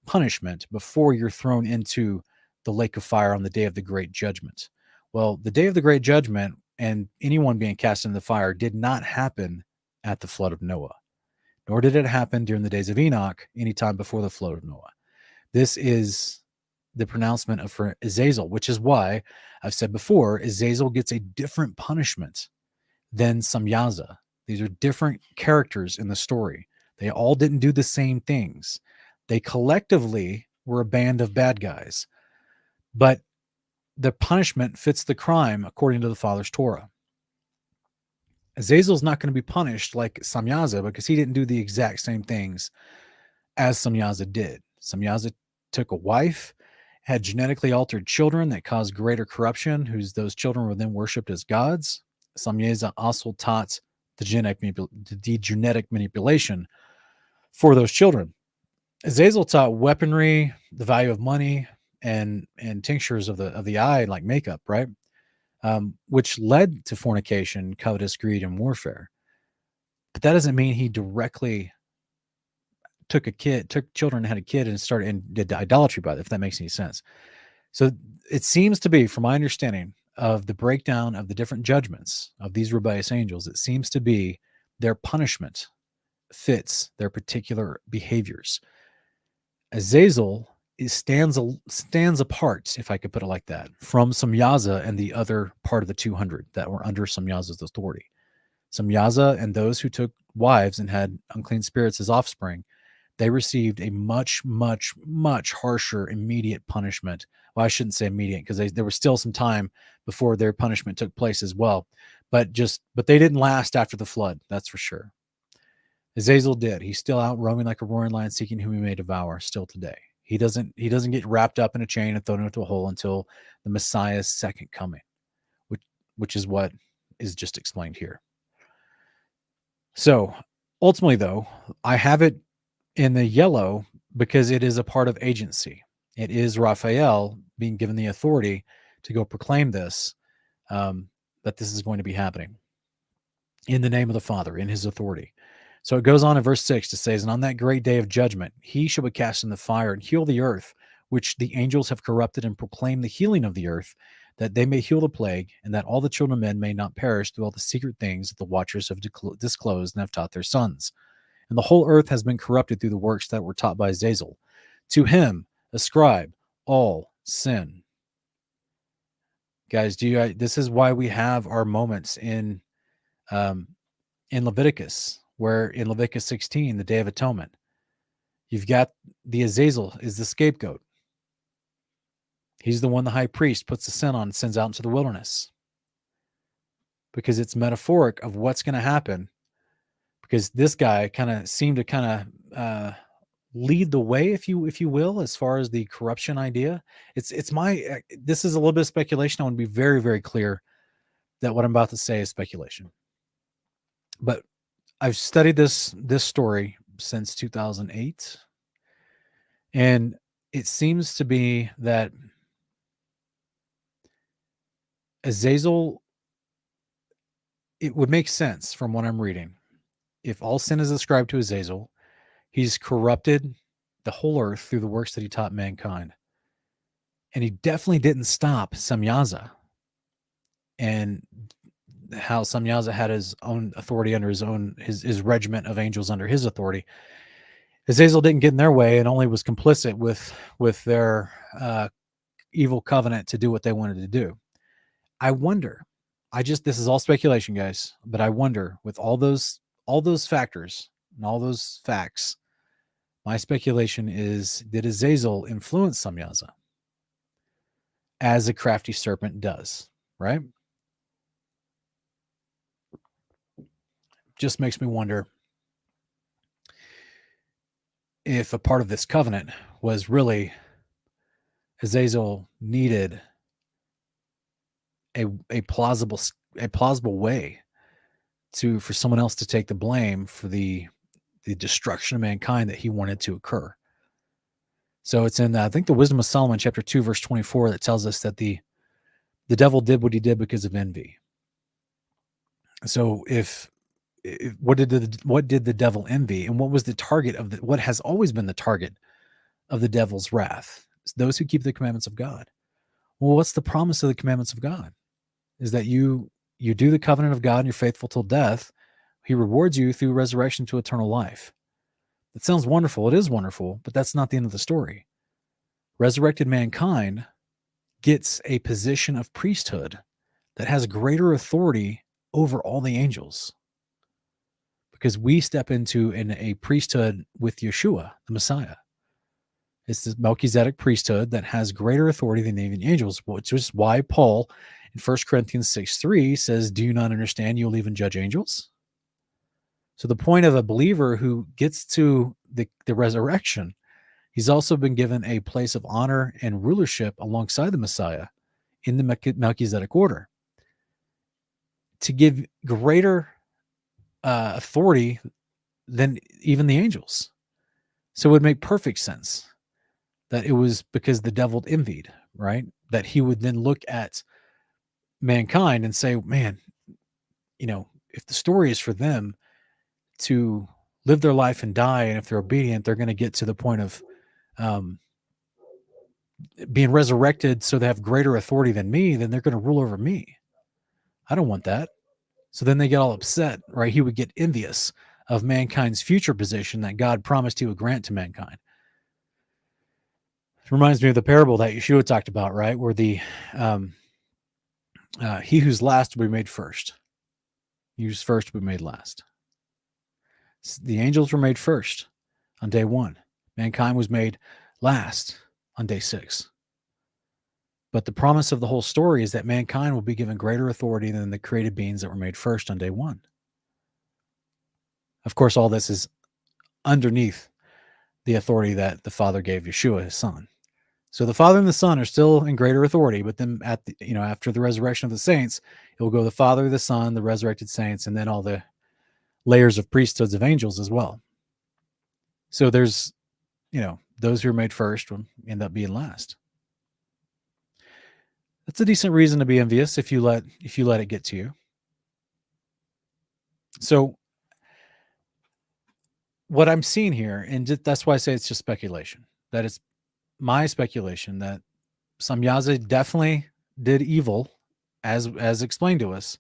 punishment before you're thrown into the lake of fire on the day of the great judgment. Well, the day of the great judgment and anyone being cast into the fire did not happen at the flood of Noah, nor did it happen during the days of Enoch, anytime before the flood of Noah. This is the pronouncement for Azazel, which is why I've said before, Azazel gets a different punishment than Samyaza. These are different characters in the story. They all didn't do the same things. They collectively were a band of bad guys, but the punishment fits the crime according to the Father's Torah. Azazel's not going to be punished like Samyaza because he didn't do the exact same things as Samyaza did. Samyaza took a wife, had genetically altered children that caused greater corruption, those children were then worshipped as gods. Samyaza also taught the genetic manipulation for those children. Azazel taught weaponry, the value of money, and tinctures of the eye, like makeup, right? Which led to fornication, covetous greed, and warfare. But that doesn't mean he directly took children, had a kid, and started and did idolatry by it, if that makes any sense. So it seems to be, from my understanding of the breakdown of the different judgments of these rebellious angels, it seems to be their punishment fits their particular behaviors. Azazel stands apart, if I could put it like that, from Samyaza and the other part of the 200 that were under Samyaza's authority. Samyaza and those who took wives and had unclean spirits as offspring, they received a much, much, much harsher immediate punishment. Well, I shouldn't say immediate, because there was still some time before their punishment took place as well. But they didn't last after the flood, that's for sure. Azazel did. He's still out roaming like a roaring lion, seeking whom he may devour still today. He doesn't get wrapped up in a chain and thrown into a hole until the Messiah's second coming, which is what is just explained here. So ultimately, though, I have it in the yellow because it is a part of agency. It is Raphael being given the authority to go proclaim this, that this is going to be happening in the name of the Father, in his authority. So it goes on in verse 6 to say, and on that great day of judgment, he shall be cast in the fire and heal the earth, which the angels have corrupted, and proclaim the healing of the earth, that they may heal the plague, and that all the children of men may not perish through all the secret things that the watchers have disclosed and have taught their sons. And the whole earth has been corrupted through the works that were taught by Azazel. To him ascribe all sin. Guys, this is why we have our moments in Leviticus, where in Leviticus 16, the Day of Atonement, you've got the Azazel is the scapegoat. He's the one the high priest puts the sin on and sends out into the wilderness, because it's metaphoric of what's going to happen, because this guy kind of seemed to lead the way, if you will, as far as the corruption idea. This is a little bit of speculation. I want to be very, very clear that what I'm about to say is speculation. But I've studied this story since 2008, and it seems to be that Azazel, it would make sense from what I'm reading. If all sin is ascribed to Azazel, he's corrupted the whole earth through the works that he taught mankind. And he definitely didn't stop Samyaza, and how Samyaza had his own authority under his regiment of angels under his authority. Azazel didn't get in their way and only was complicit with their evil covenant to do what they wanted to do. I wonder, this is all speculation, guys, but I wonder, with all those factors and all those facts, my speculation is, did Azazel influence Samyaza as a crafty serpent does, right? Just makes me wonder if a part of this covenant was really Azazel needed a plausible way for someone else to take the blame for the destruction of mankind that he wanted to occur. So it's in I think the Wisdom of Solomon chapter 2 verse 24 that tells us that the devil did what he did because of envy. So what did the devil envy, and what was the target of what has always been the target of the devil's wrath? It's those who keep the commandments of God. Well, what's the promise of the commandments of God? Is that you do the covenant of God and you're faithful till death. He rewards you through resurrection to eternal life. That sounds wonderful. It is wonderful, but that's not the end of the story. Resurrected mankind gets a position of priesthood that has greater authority over all the angels, because we step into a priesthood with Yeshua, the Messiah. It's the Melchizedek priesthood that has greater authority than even the angels, which is why Paul in 1 Corinthians 6:3 says, do you not understand you'll even judge angels? So the point of a believer who gets to the resurrection, he's also been given a place of honor and rulership alongside the Messiah in the Melchizedek order. to give greater authority than even the angels. So it would make perfect sense that it was because the devil envied, right? That he would then look at mankind and say, man, if the story is for them to live their life and die, and if they're obedient, they're going to get to the point of being resurrected so they have greater authority than me, then they're going to rule over me. I don't want that. So then they get all upset, right? He would get envious of mankind's future position that God promised he would grant to mankind. It reminds me of the parable that Yeshua talked about, right? Where the he who's last will be made first. He who's first will be made last. The angels were made first on day 1. Mankind was made last on day 6. But the promise of the whole story is that mankind will be given greater authority than the created beings that were made first on day 1. Of course, all this is underneath the authority that the Father gave Yeshua, his Son. So the Father and the Son are still in greater authority, but then after the resurrection of the saints, it will go the Father, the Son, the resurrected saints, and then all the layers of priesthoods of angels as well. So there's, those who are made first will end up being last. That's a decent reason to be envious if you let it get to you. So what I'm seeing here, and that's why I say it's just speculation, that it's my speculation that Samyaza definitely did evil, as explained to us,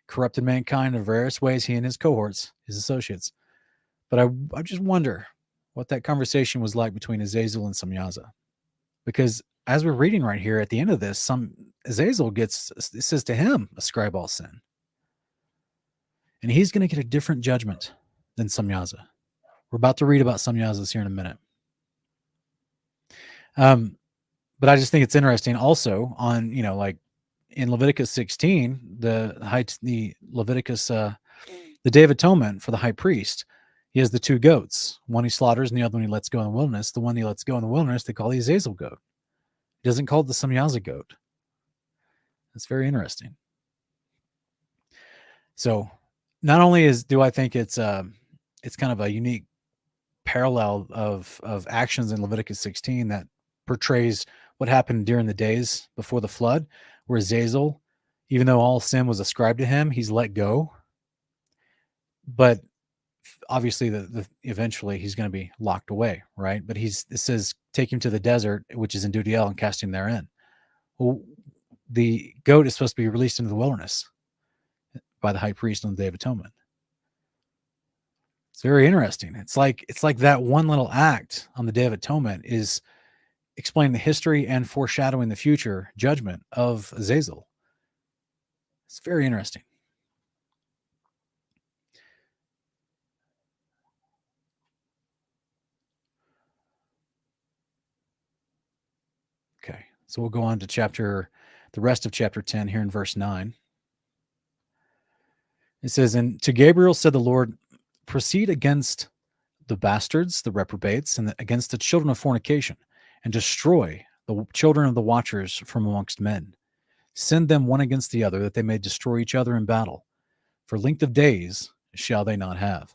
corrupted mankind in various ways, he and his cohorts, his associates. But I just wonder what that conversation was like between Azazel and Samyaza. Because as we're reading right here at the end of this, Azazel says to him, ascribe all sin. And he's going to get a different judgment than Samyaza. We're about to read about Samyaza's here in a minute. But I just think it's interesting also on, like in Leviticus 16, the Leviticus, the Day of Atonement for the high priest, he has the 2 goats. One he slaughters and the other one he lets go in the wilderness. The one he lets go in the wilderness, they call the Azazel goat. He doesn't call it the Samyaza goat. That's very interesting. So not only do I think it's kind of a unique parallel of actions in Leviticus 16 that portrays what happened during the days before the flood, where Azazel, even though all sin was ascribed to him, he's let go. But obviously, eventually he's going to be locked away, right? But it says, take him to the desert, which is in Dudiel, and cast him therein. Well, the goat is supposed to be released into the wilderness by the high priest on the Day of Atonement. It's very interesting. It's like that one little act on the Day of Atonement is explaining the history and foreshadowing the future judgment of Azazel. It's very interesting. Okay, so we'll go on to the rest of chapter 10 here in verse 9. It says, and to Gabriel said the Lord, proceed against the bastards, the reprobates, and against the children of fornication, and destroy the children of the watchers from amongst men. Send them one against the other, that they may destroy each other in battle. For length of days shall they not have.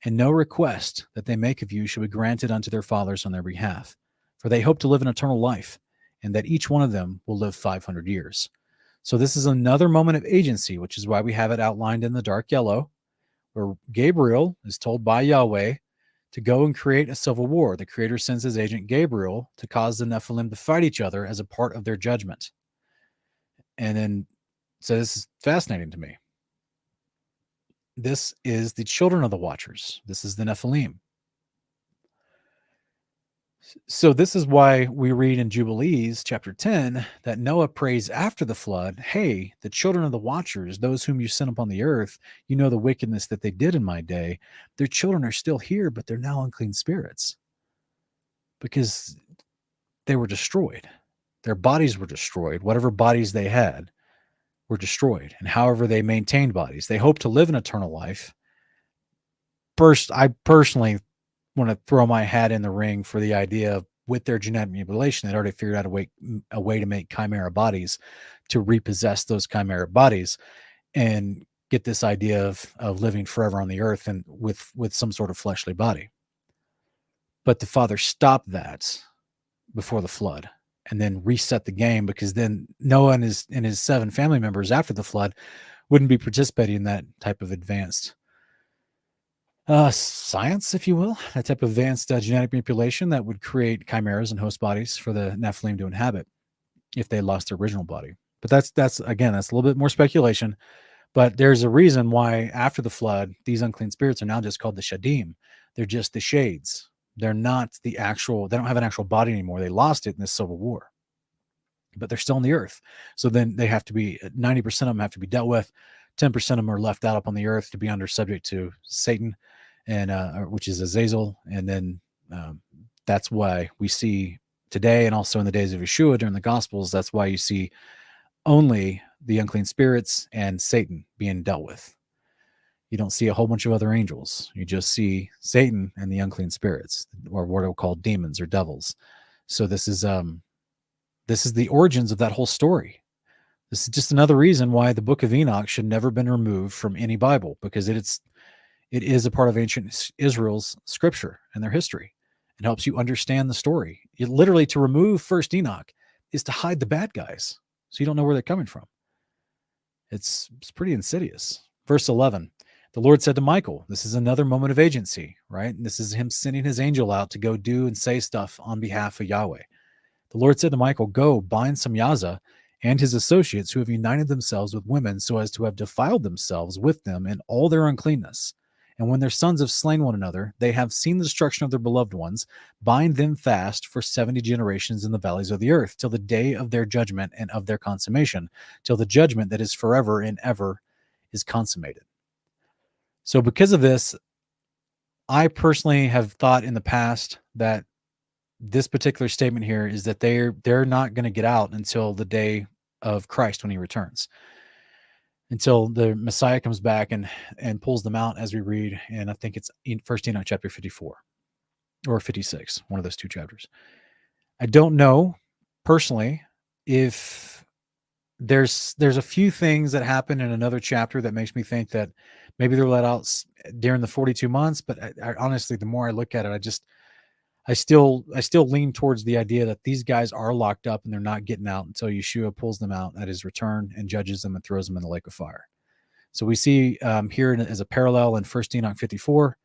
And no request that they make of you shall be granted unto their fathers on their behalf. For they hope to live an eternal life, and that each one of them will live 500 years. So this is another moment of agency, which is why we have it outlined in the dark yellow, where Gabriel is told by Yahweh to go and create a civil war. The Creator sends his agent Gabriel to cause the Nephilim to fight each other as a part of their judgment. And then, so this is fascinating to me. This is the children of the watchers. This is the Nephilim. So this is why we read in Jubilees chapter 10 that Noah prays after the flood, hey, the children of the watchers, those whom you sent upon the earth, you know the wickedness that they did in my day. Their children are still here, but they're now unclean spirits because they were destroyed. Their bodies were destroyed. Whatever bodies they had were destroyed. And however they maintained bodies, they hope to live an eternal life. First, I personally want to throw my hat in the ring for the idea of, with their genetic manipulation, they'd already figured out a way to make chimera bodies to repossess those chimera bodies and get this idea of living forever on the earth and with some sort of fleshly body. But the Father stopped that before the flood and then reset the game, because then Noah and his 7 family members after the flood wouldn't be participating in that type of advanced science, if you will, that type of advanced genetic manipulation that would create chimeras and host bodies for the Nephilim to inhabit if they lost their original body. But that's again, that's a little bit more speculation. But there's a reason why after the flood, these unclean spirits are now just called the Shadim. They're just the shades. They're not the actual, they don't have an actual body anymore. They lost it in this civil war, but they're still on the earth. So then they have to be, 90% of them have to be dealt with. 10% of them are left out up on the earth to be under subject to Satan, and which is Azazel. And then that's why we see today, and also in the days of Yeshua during the Gospels, that's why you see only the unclean spirits and Satan being dealt with. You don't see a whole bunch of other angels. You just see Satan and the unclean spirits, or what are called demons or devils. So this is the origins of that whole story. This is just another reason why the book of Enoch should never have been removed from any Bible, because it is a part of ancient Israel's scripture and their history. It helps you understand the story. Literally, to remove first Enoch is to hide the bad guys, so you don't know where they're coming from. It's pretty insidious. Verse 11, the Lord said to Michael, this is another moment of agency, right? And this is him sending his angel out to go do and say stuff on behalf of Yahweh. The Lord said to Michael, go bind Samyaza and his associates who have united themselves with women so as to have defiled themselves with them in all their uncleanness. And when their sons have slain one another, they have seen the destruction of their beloved ones, bind them fast for 70 generations in the valleys of the earth, till the day of their judgment and of their consummation, till the judgment that is forever and ever is consummated. So because of this, I personally have thought in the past that this particular statement here is that they're not going to get out until the day of Christ when he returns, until the Messiah comes back and pulls them out, as we read, and I think it's in 1 Enoch chapter 54 or 56, one of those two chapters. I don't know personally if there's a few things that happen in another chapter that makes me think that maybe they're let out during the 42 months, but I honestly, the more I look at it, I still lean towards the idea that these guys are locked up and they're not getting out until Yeshua pulls them out at his return and judges them and throws them in the lake of fire. So we see here as a parallel in 1 Enoch 54,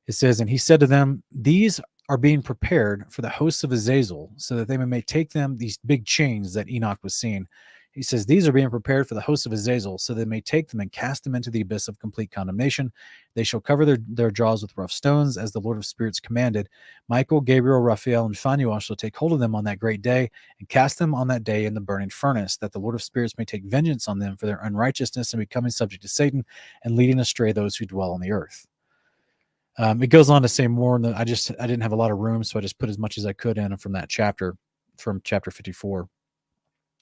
it says, and he said to them, these are being prepared for the hosts of Azazel, so that they may take them, these big chains that Enoch was seeing. He says, these are being prepared for the hosts of Azazel, so they may take them and cast them into the abyss of complete condemnation. They shall cover their jaws with rough stones, as the Lord of spirits commanded. Michael, Gabriel, Raphael, and Phanuel shall take hold of them on that great day, and cast them on that day in the burning furnace, that the Lord of spirits may take vengeance on them for their unrighteousness and becoming subject to Satan, and leading astray those who dwell on the earth. It goes on to say more, and I didn't have a lot of room, so I just put as much as I could in from that chapter, from chapter 54.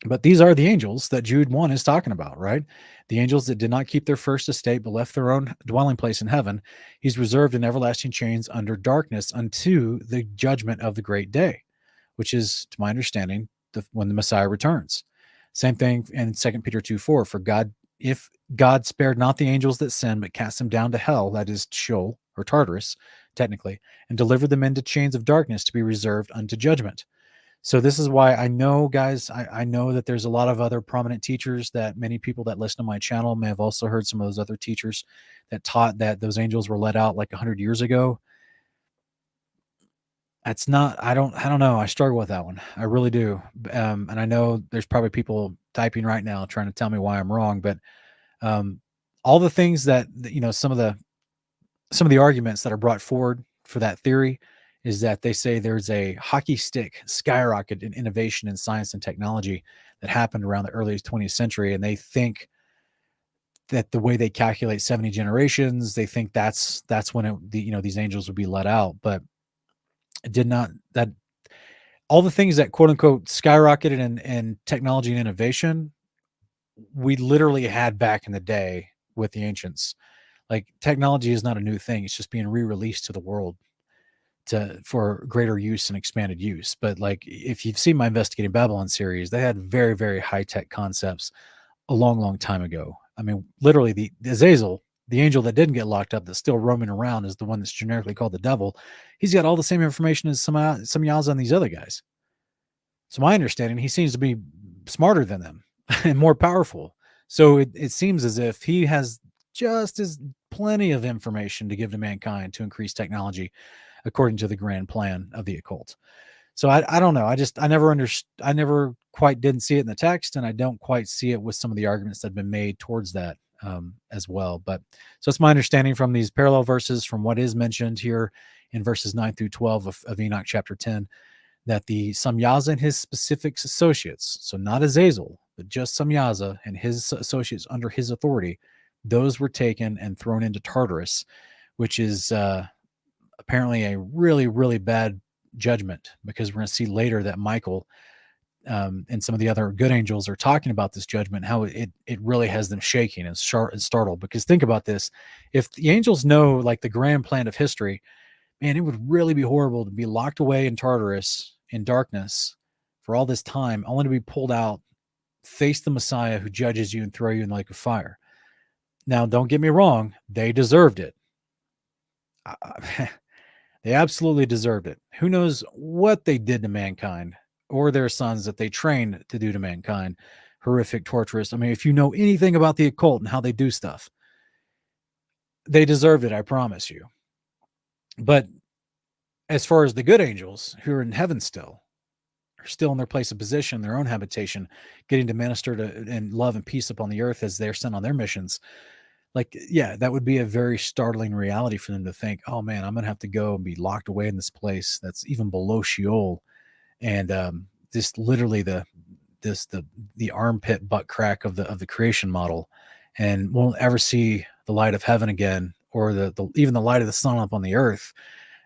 But these are the angels that Jude 1 is talking about, right? The angels that did not keep their first estate, but left their own dwelling place in heaven. He's reserved in everlasting chains under darkness unto the judgment of the great day, which is, to my understanding, when the Messiah returns. Same thing in 2 Peter 2:4. For God, if God spared not the angels that sinned, but cast them down to hell, that is Sheol or Tartarus, technically, and delivered them into chains of darkness to be reserved unto judgment. So this is why I know, guys, I know that there's a lot of other prominent teachers that many people that listen to my channel may have also heard some of those other teachers that taught that those angels were let out like 100 years ago. That's not, I don't know. I struggle with that one. I really do. And I know there's probably people typing right now trying to tell me why I'm wrong, but all the things that, some of the arguments that are brought forward for that theory is that they say there's a hockey stick skyrocket in innovation in science and technology that happened around the early 20th century. And they think that the way they calculate 70 generations, they think that's when these angels would be let out. But it did not, that all the things that quote unquote skyrocketed in technology and innovation, we literally had back in the day with the ancients. Like, technology is not a new thing. It's just being re-released to the world for greater use and expanded use. But like, if you've seen my Investigating Babylon series, they had very, very high-tech concepts a long, long time ago. I mean, literally the Azazel, the angel that didn't get locked up, that's still roaming around, is the one that's generically called the devil. He's got all the same information as some Yaza and these other guys. So my understanding, he seems to be smarter than them and more powerful. So it seems as if he has just as plenty of information to give to mankind to increase technology, according to the grand plan of the occult. So I don't know. I never quite didn't see it in the text, and I don't quite see it with some of the arguments that have been made towards that as well. But so it's my understanding from these parallel verses, from what is mentioned here in verses 9 through 12 of Enoch chapter 10, that the Samyaza and his specific associates, so not Azazel, but just Samyaza and his associates under his authority, those were taken and thrown into Tartarus, which is apparently a really, really bad judgment, because we're going to see later that Michael and some of the other good angels are talking about this judgment, how it really has them shaking and startled. Because think about this: if the angels know like the grand plan of history, man, it would really be horrible to be locked away in Tartarus in darkness for all this time, only to be pulled out, face the Messiah who judges you, and throw you in the lake of fire. Now, don't get me wrong, they deserved it. They absolutely deserved it. Who knows what they did to mankind or their sons that they trained to do to mankind. Horrific, torturous. I mean, if you know anything about the occult and how they do stuff, they deserved it, I promise you. But as far as the good angels who are in heaven still, are still in their place of position, their own habitation, getting to minister to and love and peace upon the earth as they're sent on their missions, like, yeah, that would be a very startling reality for them to think, oh man, I'm going to have to go and be locked away in this place that's even below Sheol. And this literally the armpit butt crack of the creation model, and won't ever see the light of heaven again, or even the light of the sun up on the earth.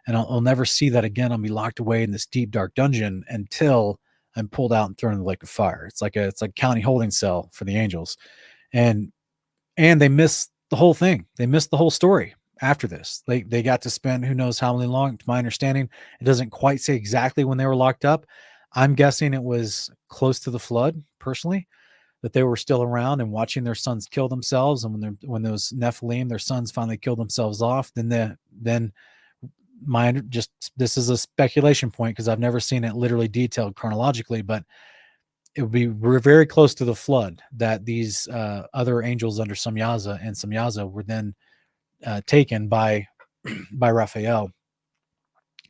And I'll never see that again. I'll be locked away in this deep, dark dungeon until I'm pulled out and thrown in the lake of fire. It's like county holding cell for the angels. And they miss the whole thing. They missed the whole story after this. They got to spend who knows how long. To my understanding, it doesn't quite say exactly when they were locked up. I'm guessing it was close to the flood, personally, that they were still around and watching their sons kill themselves. And when those Nephilim, their sons, finally killed themselves off, then this is a speculation point because I've never seen it literally detailed chronologically, but it would be very close to the flood that these other angels under Samyaza were then taken by Raphael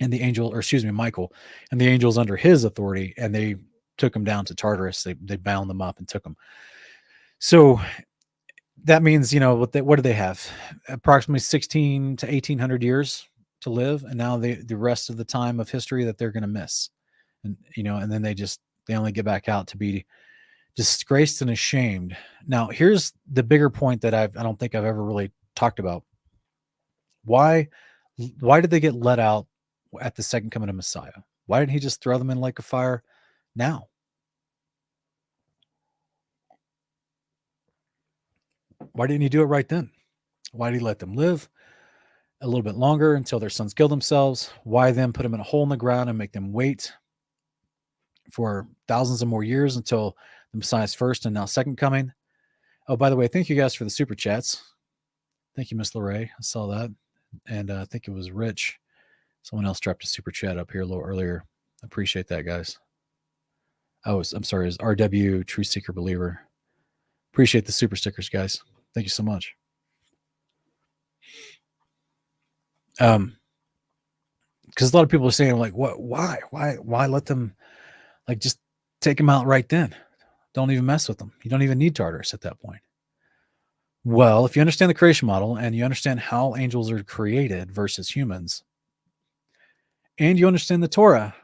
and Michael and the angels under his authority, and they took them down to Tartarus. They bound them up and took them. So that means, what do they have? Approximately 16 to 1800 years to live, and now the rest of the time of history that they're going to miss, and then they only get back out to be disgraced and ashamed. Now, here's the bigger point that I don't think I've ever really talked about. Why did they get let out at the second coming of Messiah? Why didn't he just throw them in the lake of fire now? Why didn't he do it right then? Why did he let them live a little bit longer until their sons killed themselves? Why then put them in a hole in the ground and make them wait for thousands of more years until the Messiah's first and now second coming? Oh, by the way, thank you guys for the super chats. Thank you, Miss Lorraine. I saw that. And I think it was Rich. Someone else dropped a super chat up here a little earlier. Appreciate that, guys. Oh, I'm sorry. It's RW True Seeker Believer. Appreciate the super stickers, guys. Thank you so much. Because a lot of people are saying, like, what? Why let them, like, just take them out right then? Don't even mess with them. You don't even need Tartarus at that point. Well, if you understand the creation model and you understand how angels are created versus humans, and you understand the Torah,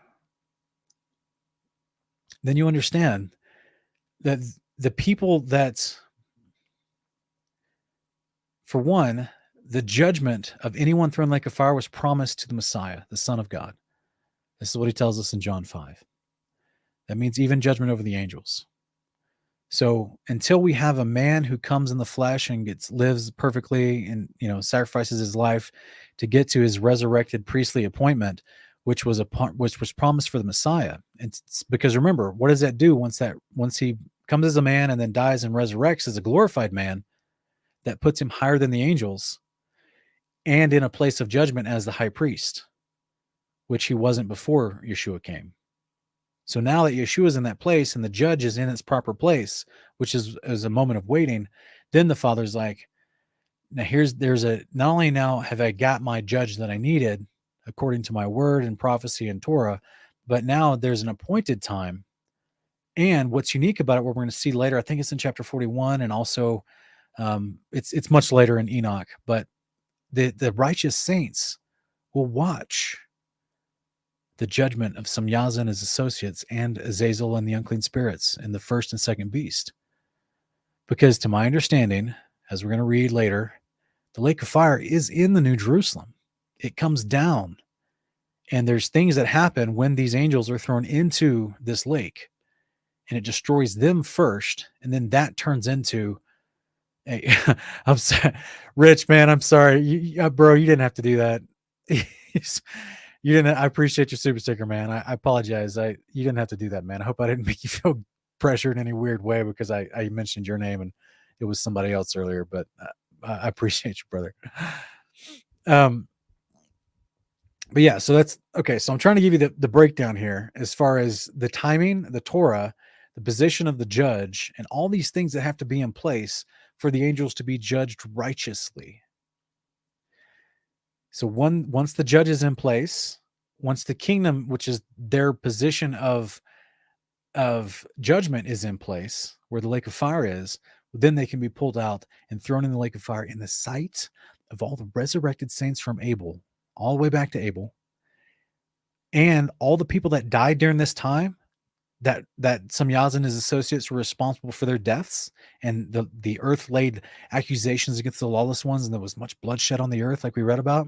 then you understand that the people that, for one, the judgment of anyone thrown in the lake of fire was promised to the Messiah, the Son of God. This is what he tells us in John 5. That means even judgment over the angels. So until we have a man who comes in the flesh and lives perfectly and sacrifices his life to get to his resurrected priestly appointment, which was promised for the Messiah. It's because, remember, what does that do once he comes as a man and then dies and resurrects as a glorified man? that puts him higher than the angels and in a place of judgment as the high priest, which he wasn't before Yeshua came. So now that Yeshua is in that place and the judge is in its proper place, which is a moment of waiting, then the Father's like, now not only now have I got my judge that I needed according to my word and prophecy and Torah, but now there's an appointed time. And what's unique about it, what we're going to see later, I think it's in chapter 41, and also it's much later in Enoch, but the righteous saints will watch the judgment of Samyaza and his associates and Azazel and the unclean spirits and the first and second beast. Because to my understanding, as we're going to read later, the lake of fire is in the New Jerusalem. It comes down, and there's things that happen when these angels are thrown into this lake, and it destroys them first, and then that turns into a I'm sorry, Rich, man, I'm sorry, bro, you didn't have to do that. You didn't. I appreciate your super sticker, man. I apologize. You didn't have to do that, man. I hope I didn't make you feel pressured in any weird way because I mentioned your name and it was somebody else earlier. But I appreciate you, brother. But yeah, so that's okay. So I'm trying to give you the breakdown here as far as the timing, the Torah, the position of the judge, and all these things that have to be in place for the angels to be judged righteously. So once the judge is in place, once the kingdom, which is their position of judgment, is in place, where the lake of fire is, then they can be pulled out and thrown in the lake of fire in the sight of all the resurrected saints from Abel, all the way back to Abel, and all the people that died during this time, that Samyaz and his associates were responsible for their deaths, and the earth laid accusations against the lawless ones, and there was much bloodshed on the earth, like we read about.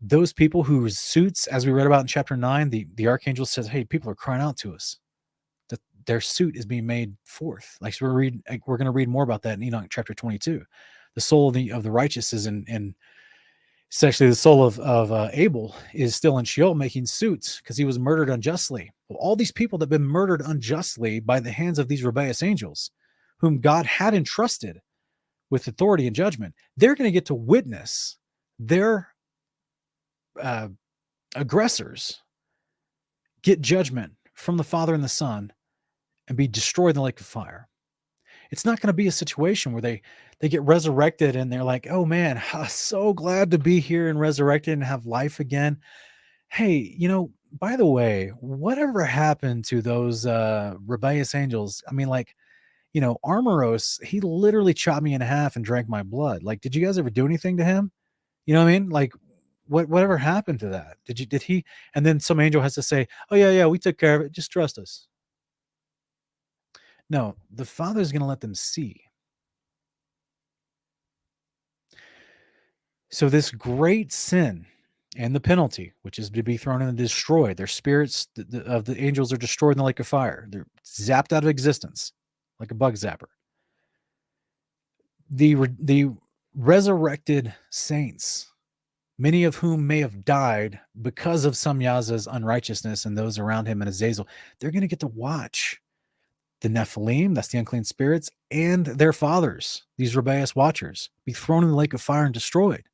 Those people whose suits, as we read about in chapter 9, the archangel says, hey, people are crying out to us, that their suit is being made forth. Like, so we're going to read more about that in Enoch chapter 22. The soul of the righteous is in it's actually the soul of Abel is still in Sheol making suits because he was murdered unjustly. Well, all these people that have been murdered unjustly by the hands of these rebellious angels, whom God had entrusted with authority and judgment, they're going to get to witness their aggressors get judgment from the Father and the Son and be destroyed in the lake of fire. It's not going to be a situation where they get resurrected and they're like, oh man, I'm so glad to be here and resurrected and have life again. Hey, by the way, whatever happened to those rebellious angels? I mean, like, Armoros, he literally chopped me in half and drank my blood. Like, did you guys ever do anything to him? You know what I mean? Like, whatever happened to that? Did he? And then some angel has to say, oh yeah, we took care of it. Just trust us. No, the Father's going to let them see. So this great sin and the penalty, which is to be thrown in and destroyed, their spirits of the angels are destroyed in the lake of fire. They're zapped out of existence like a bug zapper. The resurrected saints, many of whom may have died because of Samyaza's unrighteousness and those around him and Azazel, they're going to get to watch the Nephilim, that's the unclean spirits, and their fathers, these rebellious watchers, be thrown in the lake of fire and destroyed.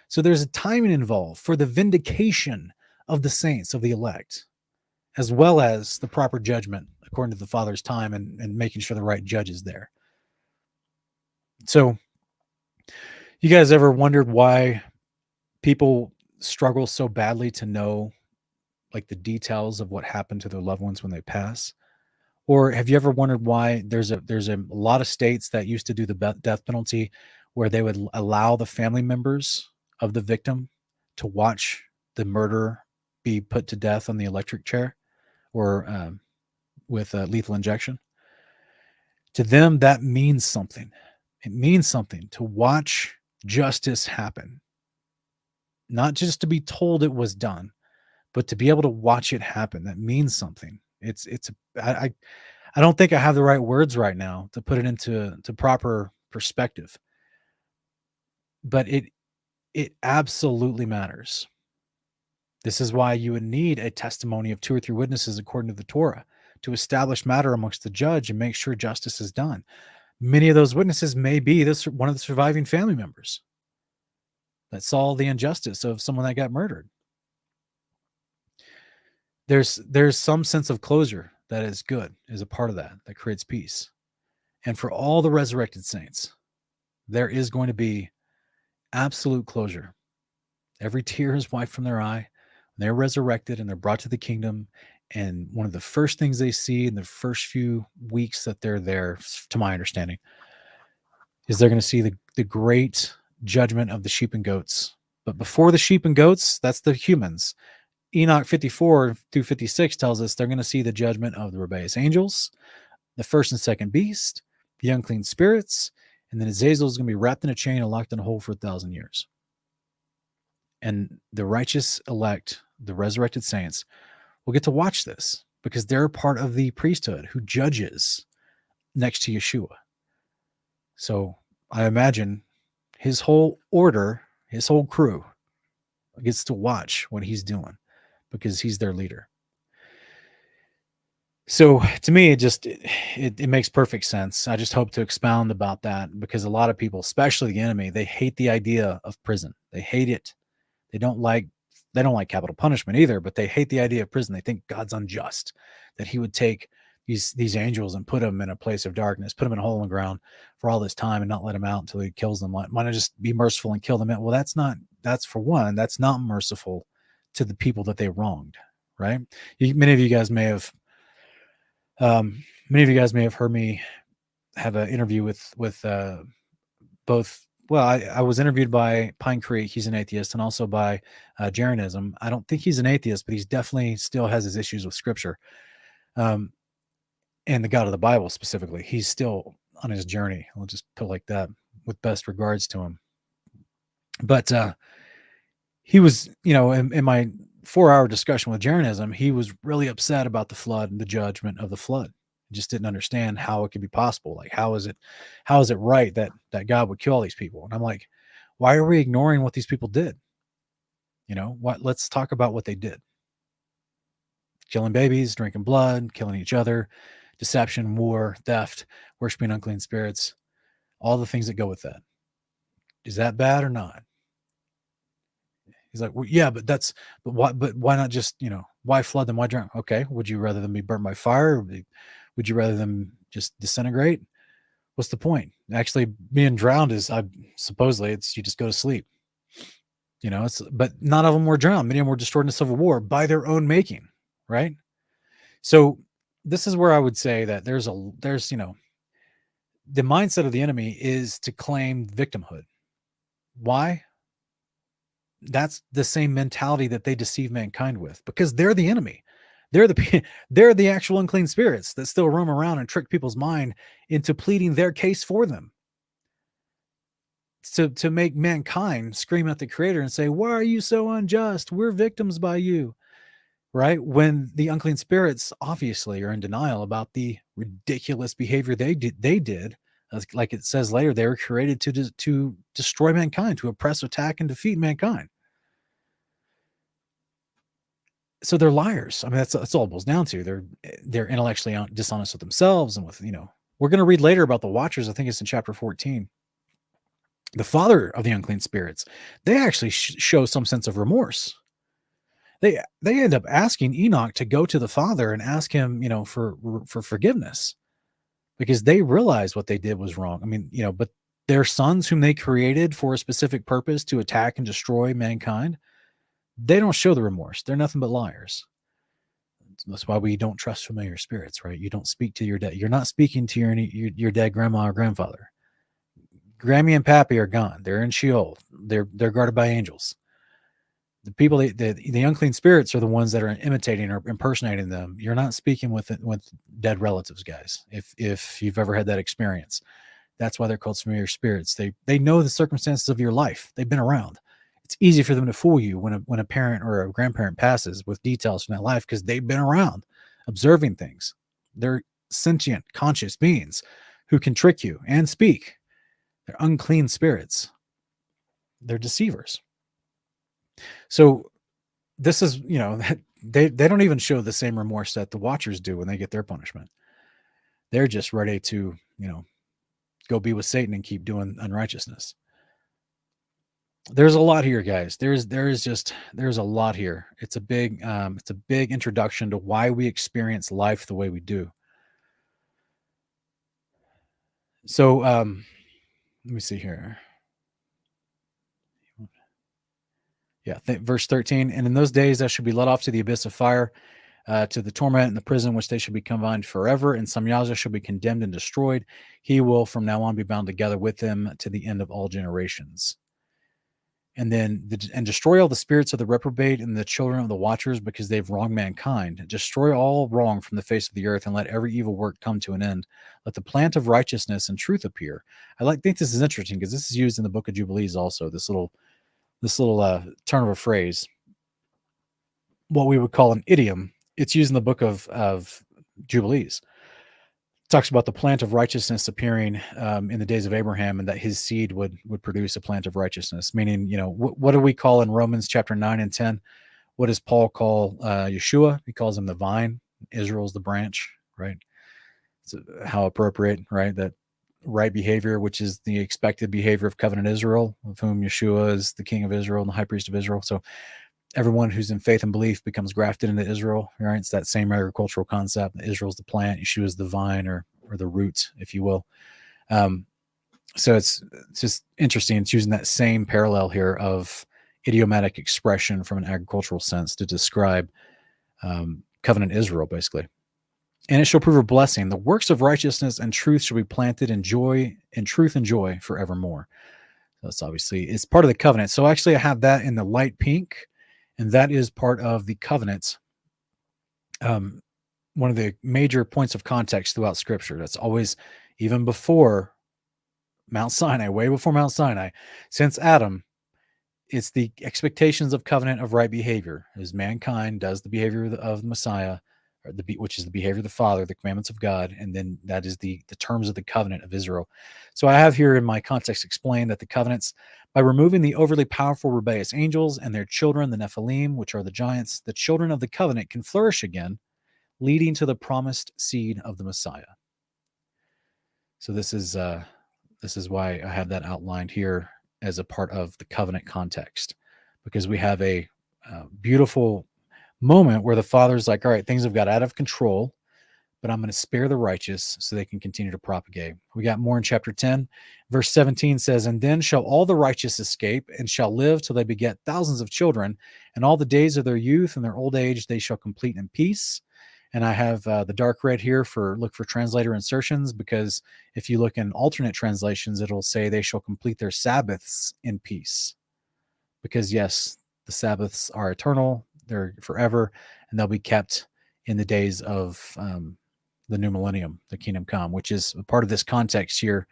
So there's a timing involved for the vindication of the saints, of the elect, as well as the proper judgment according to the Father's time and making sure the right judge is there. So you guys ever wondered why people struggle so badly to know like the details of what happened to their loved ones when they pass? Or have you ever wondered why there's a lot of states that used to do the death penalty where they would allow the family members of the victim to watch the murderer be put to death on the electric chair or with lethal injection? To them, that means something. It means something to watch justice happen. Not just to be told it was done, but to be able to watch it happen. That means something. I don't think I have the right words right now to put it into proper perspective, but it absolutely matters. This is why you would need a testimony of 2 or 3 witnesses according to the Torah to establish matter amongst the judge and make sure justice is done. Many of those witnesses may be one of the surviving family members that saw the injustice of someone that got murdered. There's some sense of closure that is good, is a part of that creates peace. And for all the resurrected saints, there is going to be absolute closure. Every tear is wiped from their eye. They're resurrected and they're brought to the kingdom. And one of the first things they see in the first few weeks that they're there, to my understanding, is they're going to see the great judgment of the sheep and goats. But before the sheep and goats, that's the humans. Enoch 54 through 56 tells us they're going to see the judgment of the rebellious angels, the first and second beast, the unclean spirits, and then Azazel is going to be wrapped in a chain and locked in a hole for 1,000 years. And the righteous elect, the resurrected saints, will get to watch this because they're part of the priesthood who judges next to Yeshua. So I imagine his whole order, his whole crew gets to watch what he's doing because he's their leader. So to me, it makes perfect sense. I just hope to expound about that because a lot of people, especially the enemy, they hate the idea of prison. They hate it. They don't like capital punishment either, but they hate the idea of prison. They think God's unjust, that he would take these angels and put them in a place of darkness, put them in a hole in the ground for all this time and not let them out until he kills them. Why not just be merciful and kill them? Well, that's for one, that's not merciful to the people that they wronged, right? Many of you guys may have heard me have an interview with both. Well, I was interviewed by Pine Creek. He's an atheist, and also by Jeranism. I don't think he's an atheist, but he's definitely still has his issues with scripture. And the God of the Bible specifically, he's still on his journey. I'll just put it like that, with best regards to him. But he was, in my 4-hour discussion with Jeranism, he was really upset about the flood and the judgment of the flood. He just didn't understand how it could be possible. Like, how is it right that God would kill all these people? And I'm like, why are we ignoring what these people did? Let's talk about what they did. Killing babies, drinking blood, killing each other, deception, war, theft, worshiping unclean spirits, all the things that go with that. Is that bad or not? He's like, well, yeah, but why not just, why flood them? Why drown? Okay. Would you rather them be burnt by fire? Or would you rather them just disintegrate? What's the point? Actually, being drowned is, supposedly you just go to sleep. But none of them were drowned. Many of them were destroyed in the Civil War by their own making. Right. So this is where I would say that there's the mindset of the enemy is to claim victimhood. Why? That's the same mentality that they deceive mankind with, because they're the enemy. They're the actual unclean spirits that still roam around and trick people's mind into pleading their case for them. To make mankind scream at the Creator and say, why are you so unjust? We're victims by you. Right? When the unclean spirits obviously are in denial about the ridiculous behavior they did. Like it says later, they were created to destroy mankind, to oppress, attack, and defeat mankind. So they're liars. I mean, that's all it boils down to. They're intellectually dishonest with themselves and with, we're going to read later about the Watchers. I think it's in chapter 14. The father of the unclean spirits, they actually show some sense of remorse. They end up asking Enoch to go to the Father and ask him, for forgiveness, because they realized what they did was wrong. I mean, but their sons whom they created for a specific purpose to attack and destroy mankind, they don't show the remorse. They're nothing but liars. That's why we don't trust familiar spirits, right? You don't speak to your dead. You're not speaking to your dead grandma or grandfather. Grammy and Pappy are gone. They're in Sheol. They're guarded by angels. The people, the unclean spirits are the ones that are imitating or impersonating them. You're not speaking with dead relatives, guys. If you've ever had that experience, that's why they're called familiar spirits. They know the circumstances of your life. They've been around. It's easy for them to fool you when a parent or a grandparent passes with details from that life, because they've been around observing things. They're sentient, conscious beings who can trick you and speak. They're unclean spirits. They're deceivers. So this is, they don't even show the same remorse that the Watchers do when they get their punishment. They're just ready to, go be with Satan and keep doing unrighteousness. There's a lot here, guys. There's a lot here. It's a big introduction to why we experience life the way we do. So let me see here. Yeah, verse 13. And in those days I shall be led off to the abyss of fire, to the torment and the prison which they shall be confined forever. And Samyaza shall be condemned and destroyed. He will from now on be bound together with them to the end of all generations. And then and destroy all the spirits of the reprobate and the children of the watchers, because they've wronged mankind. Destroy all wrong from the face of the earth, and let every evil work come to an end. Let the plant of righteousness and truth appear. Think this is interesting because this is used in the book of Jubilees also, this little turn of a phrase, what we would call an idiom. It's used in the book of Jubilees. It talks about the plant of righteousness appearing in the days of Abraham, and that his seed would produce a plant of righteousness. Meaning, what do we call in Romans chapter 9 and 10? What does Paul call Yeshua? He calls him the vine. Israel's the branch, right? So how appropriate, right? That right behavior, which is the expected behavior of covenant Israel, of whom Yeshua is the king of Israel and the high priest of Israel. So everyone who's in faith and belief becomes grafted into Israel, right? It's that same agricultural concept. Israel's the plant, Yeshua is the vine, or the root, if you will. So it's just interesting. It's using that same parallel here of idiomatic expression from an agricultural sense to describe covenant Israel, basically. And it shall prove a blessing. The works of righteousness and truth shall be planted in joy, in truth and joy forevermore. That's obviously, it's part of the covenant. So actually I have that in the light pink, and that is part of the covenant. One of the major points of context throughout Scripture. That's always, even before Mount Sinai, way before Mount Sinai, since Adam, it's the expectations of covenant of right behavior. As mankind does the behavior of the Messiah, which is the behavior of the Father, the commandments of God, and then that is the terms of the covenant of Israel. So I have here in my context explained that the covenants, by removing the overly powerful rebellious angels and their children, the Nephilim, which are the giants, the children of the covenant can flourish again, leading to the promised seed of the Messiah. So this is why I have that outlined here as a part of the covenant context, because we have a beautiful moment where the Father's like, all right, things have got out of control, but I'm going to spare the righteous so they can continue to propagate. We got more in chapter 10. Verse 17 says, and then shall all the righteous escape and shall live till they beget thousands of children, and all the days of their youth and their old age they shall complete in peace. And I have the dark red here look for translator insertions, because if you look in alternate translations, it'll say they shall complete their Sabbaths in peace. Because yes, the Sabbaths are eternal, they're forever, and they'll be kept in the days of the new millennium, the kingdom come, which is a part of this context here,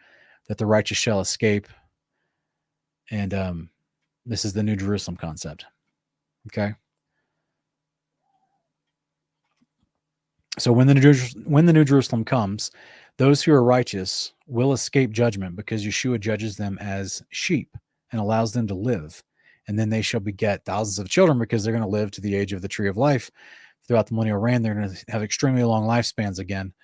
that the righteous shall escape. And this is the New Jerusalem concept. Okay. So when the New Jerusalem comes, those who are righteous will escape judgment, because Yeshua judges them as sheep and allows them to live. And then they shall beget thousands of children, because they're going to live to the age of the tree of life throughout the millennial reign. They're going to have extremely long lifespans again,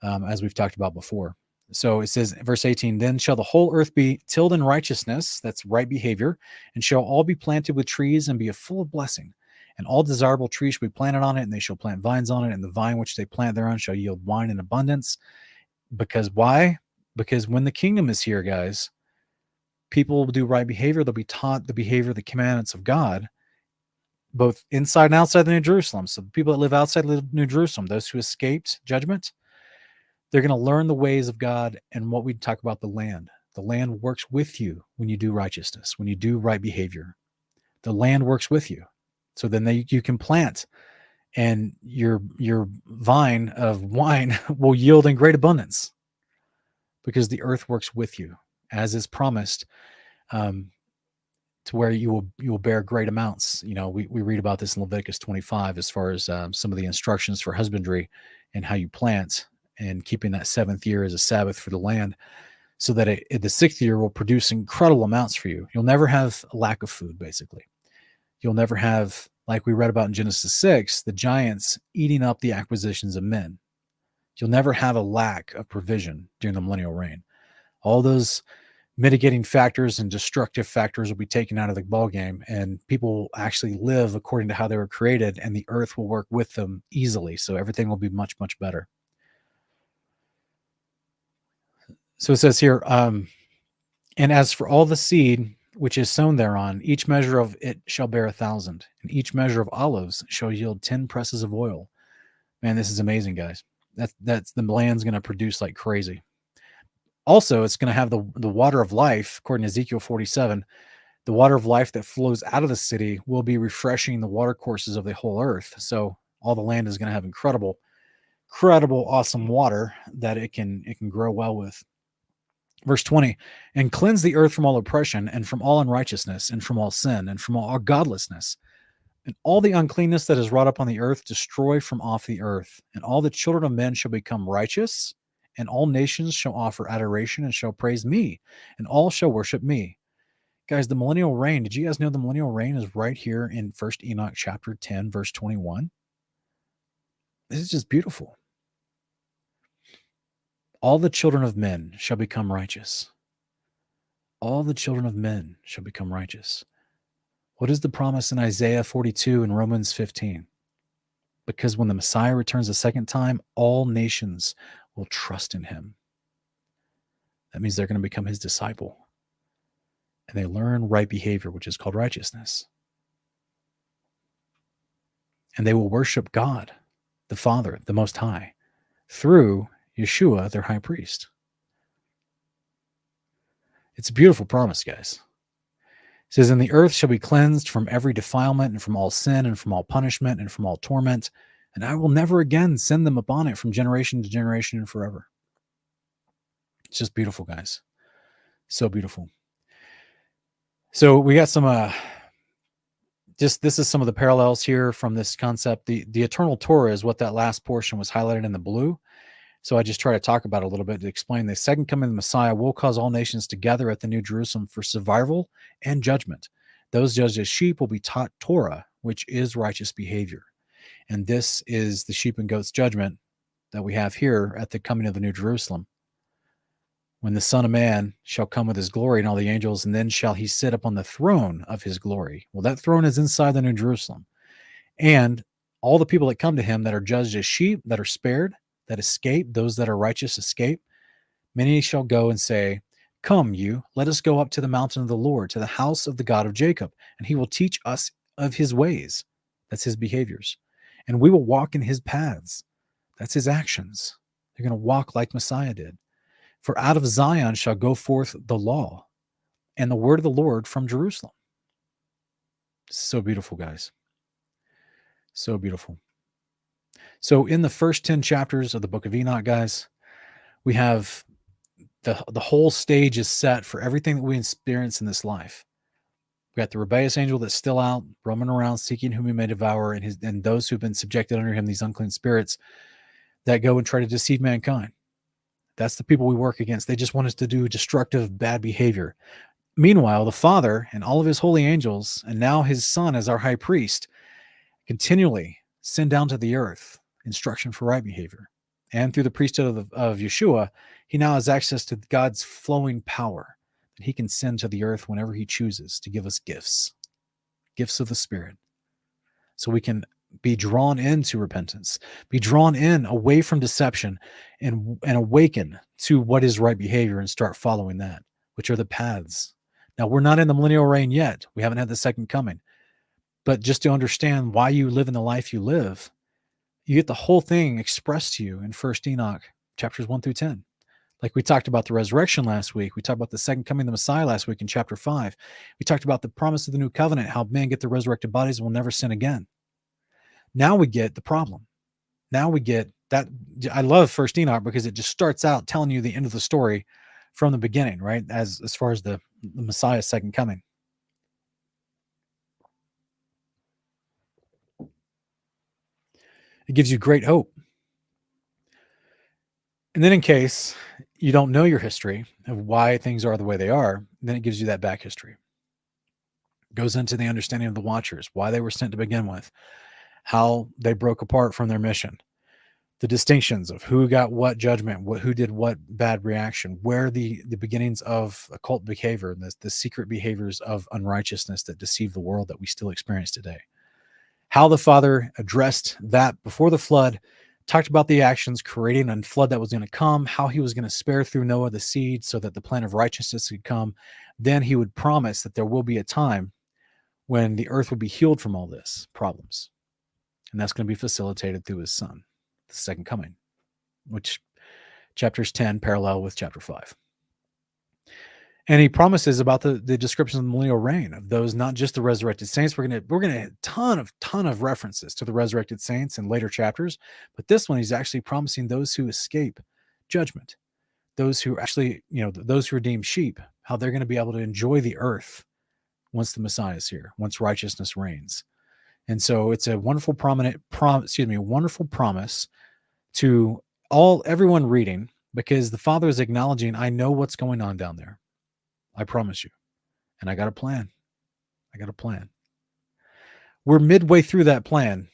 as we've talked about before. So it says, verse 18, then shall the whole earth be tilled in righteousness, that's right behavior, and shall all be planted with trees and be full of blessing. And all desirable trees shall be planted on it, and they shall plant vines on it, and the vine which they plant thereon shall yield wine in abundance. Because why? Because when the kingdom is here, guys, people will do right behavior. They'll be taught the behavior, the commandments of God, both inside and outside the New Jerusalem. So the people that live outside the New Jerusalem, those who escaped judgment, they're going to learn the ways of God. And what we talk about, the land works with you when you do righteousness, when you do right behavior. The land works with you. So then you can plant, and your vine of wine will yield in great abundance, because the earth works with you, as is promised, to where you will bear great amounts. We read about this in Leviticus 25, as far as some of the instructions for husbandry and how you plant, and keeping that seventh year as a Sabbath for the land, so that the sixth year will produce incredible amounts for you. You'll never have a lack of food, basically. You'll never have, like we read about in Genesis 6, the giants eating up the acquisitions of men. You'll never have a lack of provision during the millennial reign. All those mitigating factors and destructive factors will be taken out of the ball game, and people will actually live according to how they were created, and the earth will work with them easily. So everything will be much, much better. So it says here, and as for all the seed which is sown thereon, each measure of it shall bear 1,000, and each measure of olives shall yield 10 presses of oil. Man, this is amazing, guys. That's the land's going to produce like crazy. Also, it's going to have the water of life, according to Ezekiel 47. The water of life that flows out of the city will be refreshing the water courses of the whole earth. So all the land is going to have incredible, awesome water that it can grow well with. Verse 20, and cleanse the earth from all oppression and from all unrighteousness and from all sin and from all godlessness. And all the uncleanness that is wrought up on the earth, destroy from off the earth. And all the children of men shall become righteous, and all nations shall offer adoration and shall praise me, and all shall worship me. Guys, the millennial reign, did you guys know the millennial reign is right here in 1 Enoch chapter 10, verse 21? This is just beautiful. All the children of men shall become righteous. All the children of men shall become righteous. What is the promise in Isaiah 42 and Romans 15? Because when the Messiah returns a second time, all nations will trust in him. That means they're going to become his disciple. And they learn right behavior, which is called righteousness. And they will worship God, the Father, the Most High, through Yeshua, their high priest. It's a beautiful promise, guys. It says, and the earth shall be cleansed from every defilement and from all sin and from all punishment and from all torment, and I will never again send them upon it from generation to generation and forever. It's just beautiful, guys. So beautiful. So we got some, this is some of the parallels here from this concept. The eternal Torah is what that last portion was highlighted in the blue. So I just try to talk about it a little bit to explain the second coming of the Messiah will cause all nations to gather at the New Jerusalem for survival and judgment. Those judged as sheep will be taught Torah, which is righteous behavior. And this is the sheep and goats judgment that we have here at the coming of the New Jerusalem. When the Son of Man shall come with his glory and all the angels, and then shall he sit upon the throne of his glory. Well, that throne is inside the New Jerusalem. And all the people that come to him that are judged as sheep, that are spared, that escape, those that are righteous escape, many shall go and say, come you, let us go up to the mountain of the Lord, to the house of the God of Jacob, and he will teach us of his ways. That's his behaviors. And we will walk in his paths. That's his actions. They're going to walk like Messiah did. For out of Zion shall go forth the law and the word of the Lord from Jerusalem. So beautiful, guys. So beautiful. So in the first 10 chapters of the book of Enoch, guys, we have the whole stage is set for everything that we experience in this life. We got the rebellious angel that's still out, roaming around, seeking whom he may devour, and those who've been subjected under him, these unclean spirits that go and try to deceive mankind. That's the people we work against. They just want us to do destructive, bad behavior. Meanwhile, the Father and all of his holy angels, and now his Son as our high priest, continually send down to the earth instruction for right behavior. And through the priesthood of Yeshua, he now has access to God's flowing power that he can send to the earth whenever he chooses to give us gifts of the Spirit. So we can be drawn into repentance, be drawn in away from deception, and awaken to what is right behavior and start following that, which are the paths. Now, we're not in the millennial reign yet. We haven't had the second coming. But just to understand why you live in the life you live, you get the whole thing expressed to you in 1 Enoch, chapters 1 through 10. Like we talked about the resurrection last week. We talked about the second coming of the Messiah last week in chapter 5. We talked about the promise of the new covenant, how men get the resurrected bodies and will never sin again. Now we get the problem. Now we get that. I love 1 Enoch because it just starts out telling you the end of the story from the beginning, right? As far as the Messiah's second coming. It gives you great hope. And then in case you don't know your history of why things are the way they are, then it gives you that back history. It goes into the understanding of the Watchers, why they were sent to begin with, how they broke apart from their mission. the distinctions of who got what judgment, who did what bad reaction, where the beginnings of occult behavior, the secret behaviors of unrighteousness that deceive the world that we still experience today. How the Father addressed that before the flood, talked about the actions creating a flood that was going to come, how he was going to spare through Noah the seed so that the plan of righteousness could come. Then he would promise that there will be a time when the earth will be healed from all this problems. And that's going to be facilitated through his son, the second coming, which chapters 10 parallel with chapter 5. And he promises about the description of the millennial reign of those, not just the resurrected saints. We're gonna a ton of references to the resurrected saints in later chapters, but this one he's actually promising those who escape judgment, those who actually, those who are deemed sheep, how they're going to be able to enjoy the earth once the Messiah is here, once righteousness reigns. And so it's a wonderful wonderful promise to everyone reading, because the Father is acknowledging, I know what's going on down there. I promise you. And I got a plan. We're midway through that plan.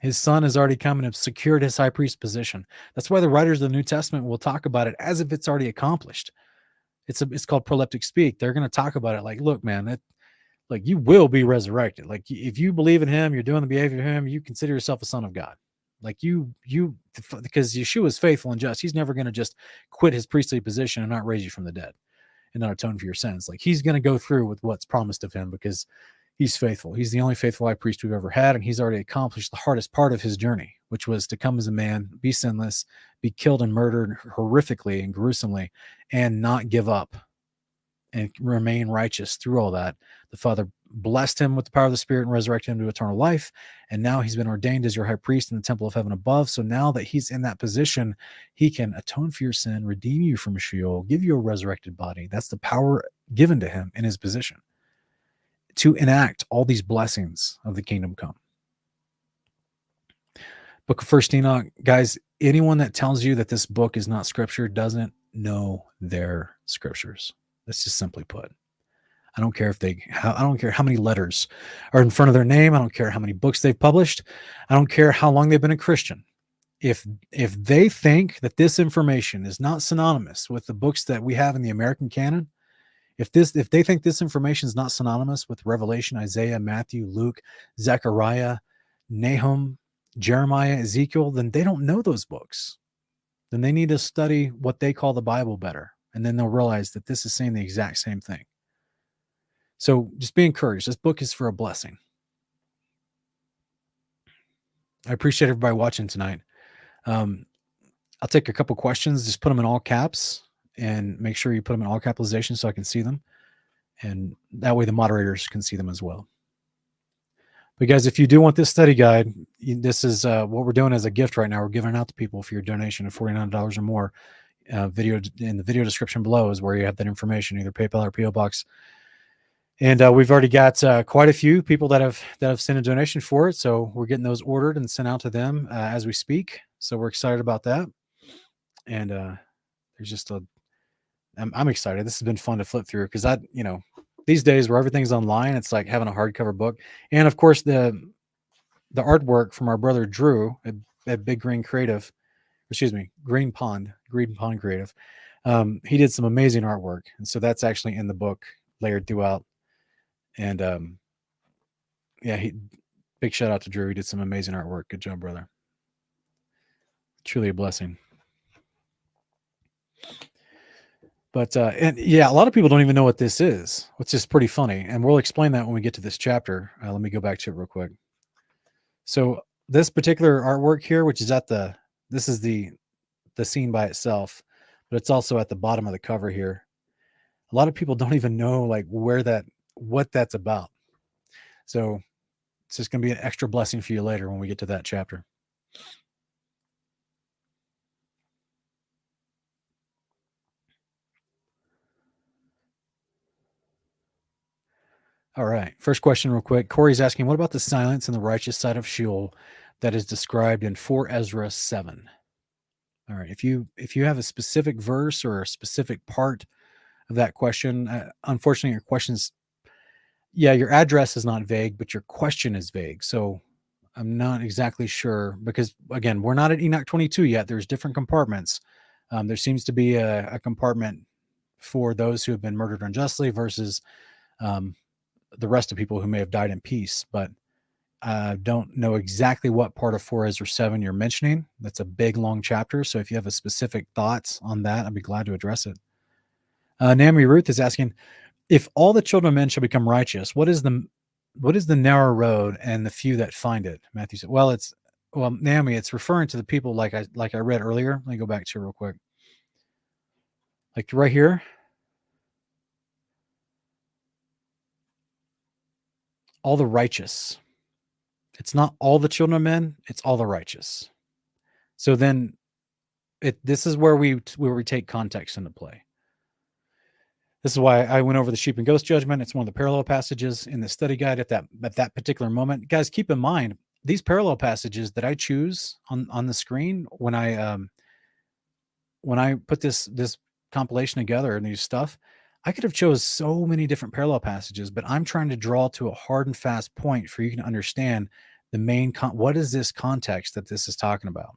His son has already come and have secured his high priest position. That's why the writers of the New Testament will talk about it as if it's already accomplished. It's called proleptic speak. They're going to talk about it like, look, man, like you will be resurrected. Like if you believe in him, you're doing the behavior of him, you consider yourself a son of God. Like because Yeshua is faithful and just. He's never going to just quit his priestly position and not raise you from the dead and not atone for your sins. Like he's going to go through with what's promised of him because he's faithful. He's the only faithful high priest we've ever had. And he's already accomplished the hardest part of his journey, which was to come as a man, be sinless, be killed and murdered horrifically and gruesomely, and not give up and remain righteous through all that. The Father blessed him with the power of the Spirit and resurrected him to eternal life. And now he's been ordained as your high priest in the temple of heaven above. So now that he's in that position, he can atone for your sin, redeem you from Sheol, give you a resurrected body. That's the power given to him in his position to enact all these blessings of the kingdom come. Book of First Enoch, guys, anyone that tells you that this book is not scripture doesn't know their scriptures. That's just simply put. I don't care I don't care how many letters are in front of their name. I don't care how many books they've published. I don't care how long they've been a Christian. If they think that this information is not synonymous with the books that we have in the American canon, if they think this information is not synonymous with Revelation, Isaiah, Matthew, Luke, Zechariah, Nahum, Jeremiah, Ezekiel, then they don't know those books. Then they need to study what they call the Bible better. And then they'll realize that this is saying the exact same thing. So just be encouraged. This book is for a blessing. I appreciate everybody watching tonight. I'll take a couple questions. Just put them in all caps and make sure you put them in all capitalization so I can see them. And that way the moderators can see them as well. But guys, if you do want this study guide, this is what we're doing as a gift right now. We're giving it out to people for your donation of $49 or more. Video in the video description below is where you have that information, either PayPal or PO Box. And we've already got quite a few people that have sent a donation for it. So we're getting those ordered and sent out to them as we speak. So we're excited about that. And there's just I'm excited. This has been fun to flip through because these days where everything's online, it's like having a hardcover book. And of course the artwork from our brother Drew at Big Green Creative, Green Pond Creative. He did some amazing artwork. And so that's actually in the book layered throughout. And big shout out to Drew. He did some amazing artwork. Good job, brother. Truly a blessing. But a lot of people don't even know what this is, which is pretty funny. And we'll explain that when we get to this chapter. Let me go back to it real quick. So this particular artwork here, which is this is the scene by itself, but it's also at the bottom of the cover here. A lot of people don't even know like what that's about. So it's just going to be an extra blessing for you later when we get to that chapter. All right. First question real quick. Corey's asking, what about the silence in the righteous side of Sheol that is described in 4 Ezra 7? All right. If you have a specific verse or a specific part of that question, unfortunately, your question's, your address is not vague, but your question is vague. So I'm not exactly sure because, again, we're not at Enoch 22 yet. There's different compartments. There seems to be a compartment for those who have been murdered unjustly versus the rest of people who may have died in peace. But I don't know exactly what part of 4 Ezra 7 you're mentioning. That's a big, long chapter. So if you have a specific thoughts on that, I'd be glad to address it. Nami Ruth is asking, if all the children of men shall become righteous, what is the narrow road and the few that find it? Matthew said, well, Naomi, it's referring to the people like I read earlier. Let me go back to it real quick. Like right here. All the righteous. It's not all the children of men, it's all the righteous. So then this is where we take context into play. This is why I went over the sheep and goats judgment. It's one of the parallel passages in the study guide at that particular moment. Guys, keep in mind, these parallel passages that I choose on the screen when I put this compilation together and these stuff, I could have chose so many different parallel passages, but I'm trying to draw to a hard and fast point for you to understand the main what is this context that this is talking about.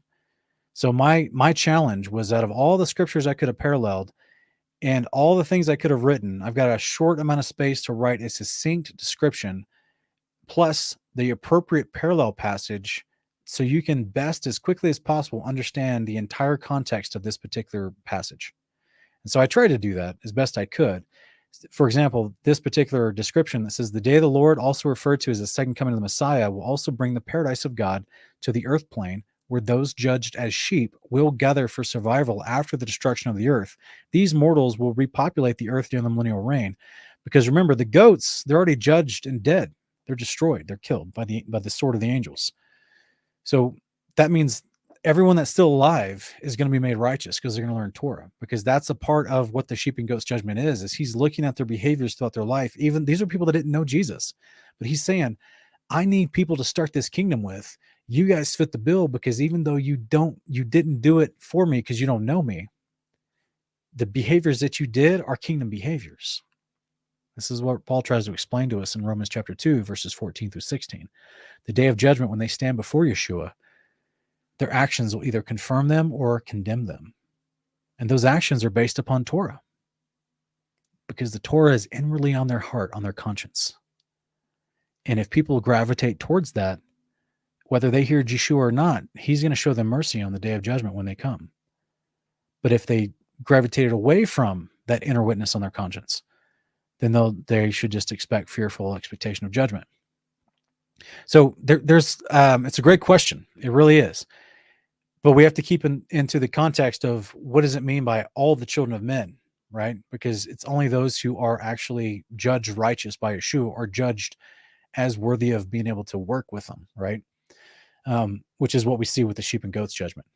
So my challenge was, out of all the scriptures I could have paralleled and all the things I could have written, I've got a short amount of space to write a succinct description plus the appropriate parallel passage so you can best, as quickly as possible, understand the entire context of this particular passage. And so I tried to do that as best I could. For example, this particular description that says the day of the Lord, also referred to as the second coming of the Messiah, will also bring the paradise of God to the earth plane, where those judged as sheep will gather for survival after the destruction of the earth. These mortals will repopulate the earth during the millennial reign. Because remember, the goats, they're already judged and dead. They're destroyed. They're killed by the sword of the angels. So that means everyone that's still alive is going to be made righteous because they're going to learn Torah, because that's a part of what the sheep and goats judgment is he's looking at their behaviors throughout their life. Even these are people that didn't know Jesus, but he's saying, I need people to start this kingdom with. You guys fit the bill, because even though you didn't do it for me because you don't know me, the behaviors that you did are kingdom behaviors. This is what Paul tries to explain to us in Romans chapter 2, verses 14 through 16. The day of judgment, when they stand before Yeshua, their actions will either confirm them or condemn them. And those actions are based upon Torah, because the Torah is inwardly on their heart, on their conscience. And if people gravitate towards that, whether they hear Yeshua or not, he's going to show them mercy on the day of judgment when they come. But if they gravitated away from that inner witness on their conscience, then they should just expect fearful expectation of judgment. So there's it's a great question. It really is. But we have to keep into the context of what does it mean by all the children of men, right? Because it's only those who are actually judged righteous by Yeshua are judged as worthy of being able to work with them, right? Which is what we see with the sheep and goats judgment.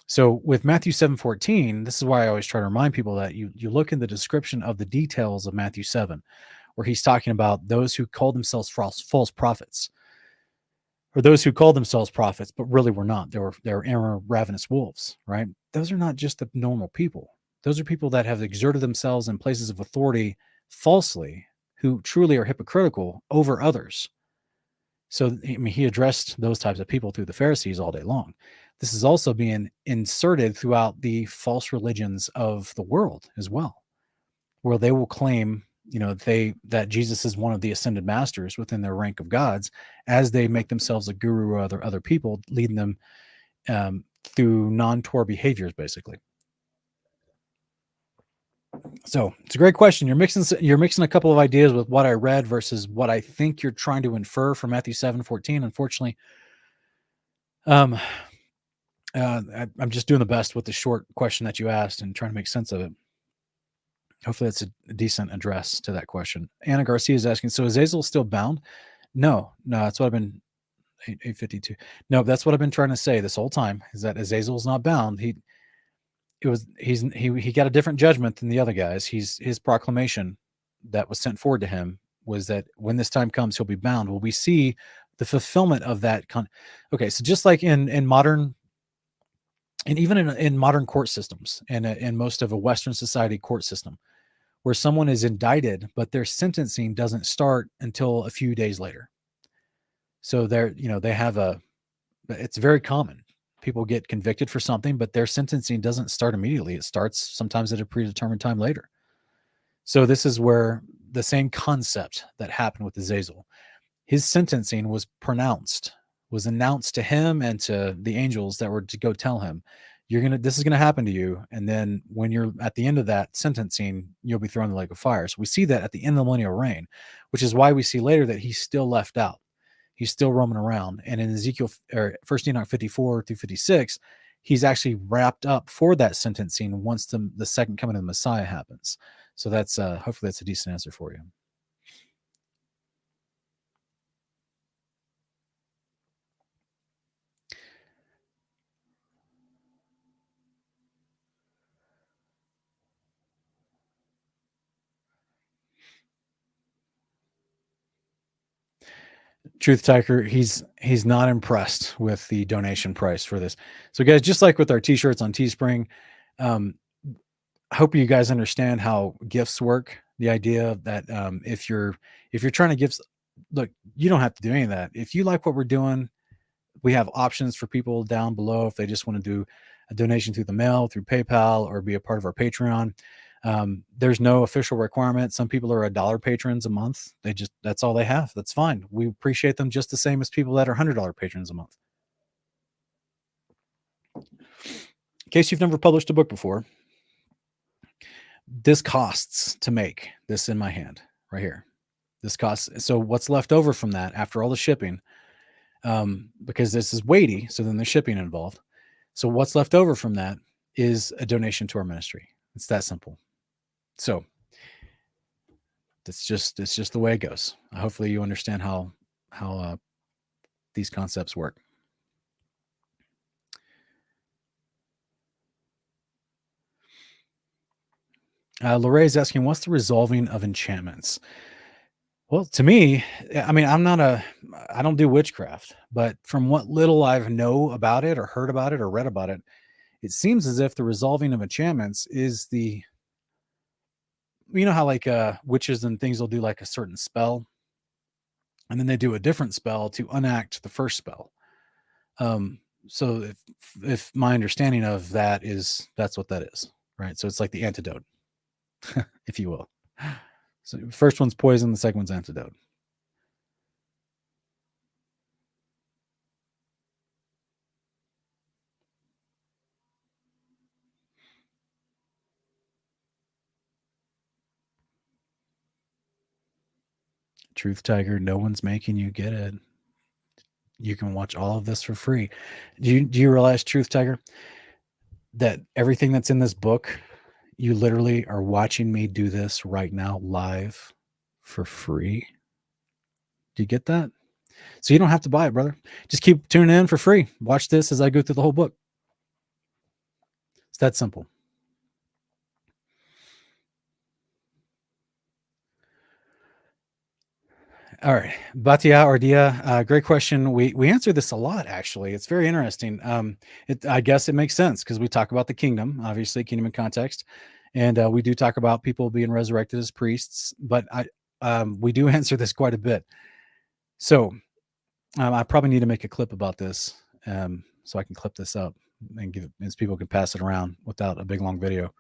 So with Matthew 7:14, this is why I always try to remind people that you look in the description of the details of Matthew 7, where he's talking about those who call themselves false prophets, or those who called themselves prophets, but really were not. They were inner ravenous wolves, right? Those are not just the normal people. Those are people that have exerted themselves in places of authority falsely, who truly are hypocritical over others. So, I mean, he addressed those types of people through the Pharisees all day long. This is also being inserted throughout the false religions of the world as well, where they will claim, that Jesus is one of the ascended masters within their rank of gods, as they make themselves a guru or other people, leading them through non-Torah behaviors, basically. So it's a great question. You're mixing a couple of ideas with what I read versus what I think you're trying to infer from Matthew 7:14. Unfortunately, I'm just doing the best with the short question that you asked and trying to make sense of it. Hopefully that's a decent address to that question. Anna Garcia is asking, so is Azazel still bound? No, that's what I've been 852. No, that's what I've been trying to say this whole time, is that Azazel's not bound. He got a different judgment than the other guys. His proclamation that was sent forward to him was that when this time comes, he'll be bound. Well, we see the fulfillment of that. Okay, so just like in modern, and even in modern court systems, and in most of a Western society court system, where someone is indicted, but their sentencing doesn't start until a few days later. So they're, they have it's very common. People get convicted for something, but their sentencing doesn't start immediately. It starts sometimes at a predetermined time later. So this is where the same concept that happened with Azazel, his sentencing was announced to him and to the angels that were to go tell him, this is gonna happen to you. And then when you're at the end of that sentencing, you'll be thrown in the lake of fire. So we see that at the end of the millennial reign, which is why we see later that he's still left out. He's still roaming around. And in Ezekiel or First Enoch 54 through 56, he's actually wrapped up for that sentencing once the second coming of the Messiah happens. So that's hopefully that's a decent answer for you. Truth Tiger, he's not impressed with the donation price for this. So guys, just like with our t-shirts on Teespring, I hope you guys understand how gifts work. The idea that if you're trying to give, look, you don't have to do any of that. If you like what we're doing, we have options for people down below if they just want to do a donation through the mail, through PayPal, or be a part of our Patreon. There's no official requirement. Some people are $1 patrons a month. That's all they have. That's fine. We appreciate them just the same as people that are $100 patrons a month. In case you've never published a book before, this costs to make this in my hand right here. This costs. So what's left over from that after all the shipping, because this is weighty, so then there's shipping involved. So what's left over from that is a donation to our ministry. It's that simple. So it's just the way it goes. Hopefully you understand how these concepts work. Lorraine is asking, what's the resolving of enchantments? Well, to me, I mean, I don't do witchcraft, but from what little I know about it or heard about it or read about it, it seems as if the resolving of enchantments is how like witches and things will do like a certain spell, and then they do a different spell to enact the first spell. So if my understanding of that is that's what that is, right? So it's like the antidote, if you will. So first one's poison, the second one's antidote. Truth Tiger, no one's making you get it. You can watch all of this for free. Do you realize, Truth Tiger, that everything that's in this book, you literally are watching me do this right now live for free? Do you get that? So you don't have to buy it, brother. Just keep tuning in for free. Watch this as I go through the whole book. It's that simple. All right, Batia Ordia, great question. We answer this a lot, actually. It's very interesting. I guess it makes sense because we talk about the kingdom, obviously, kingdom in context, and we do talk about people being resurrected as priests. But we do answer this quite a bit. So I probably need to make a clip about this, so I can clip this up and give it, as people can pass it around without a big long video.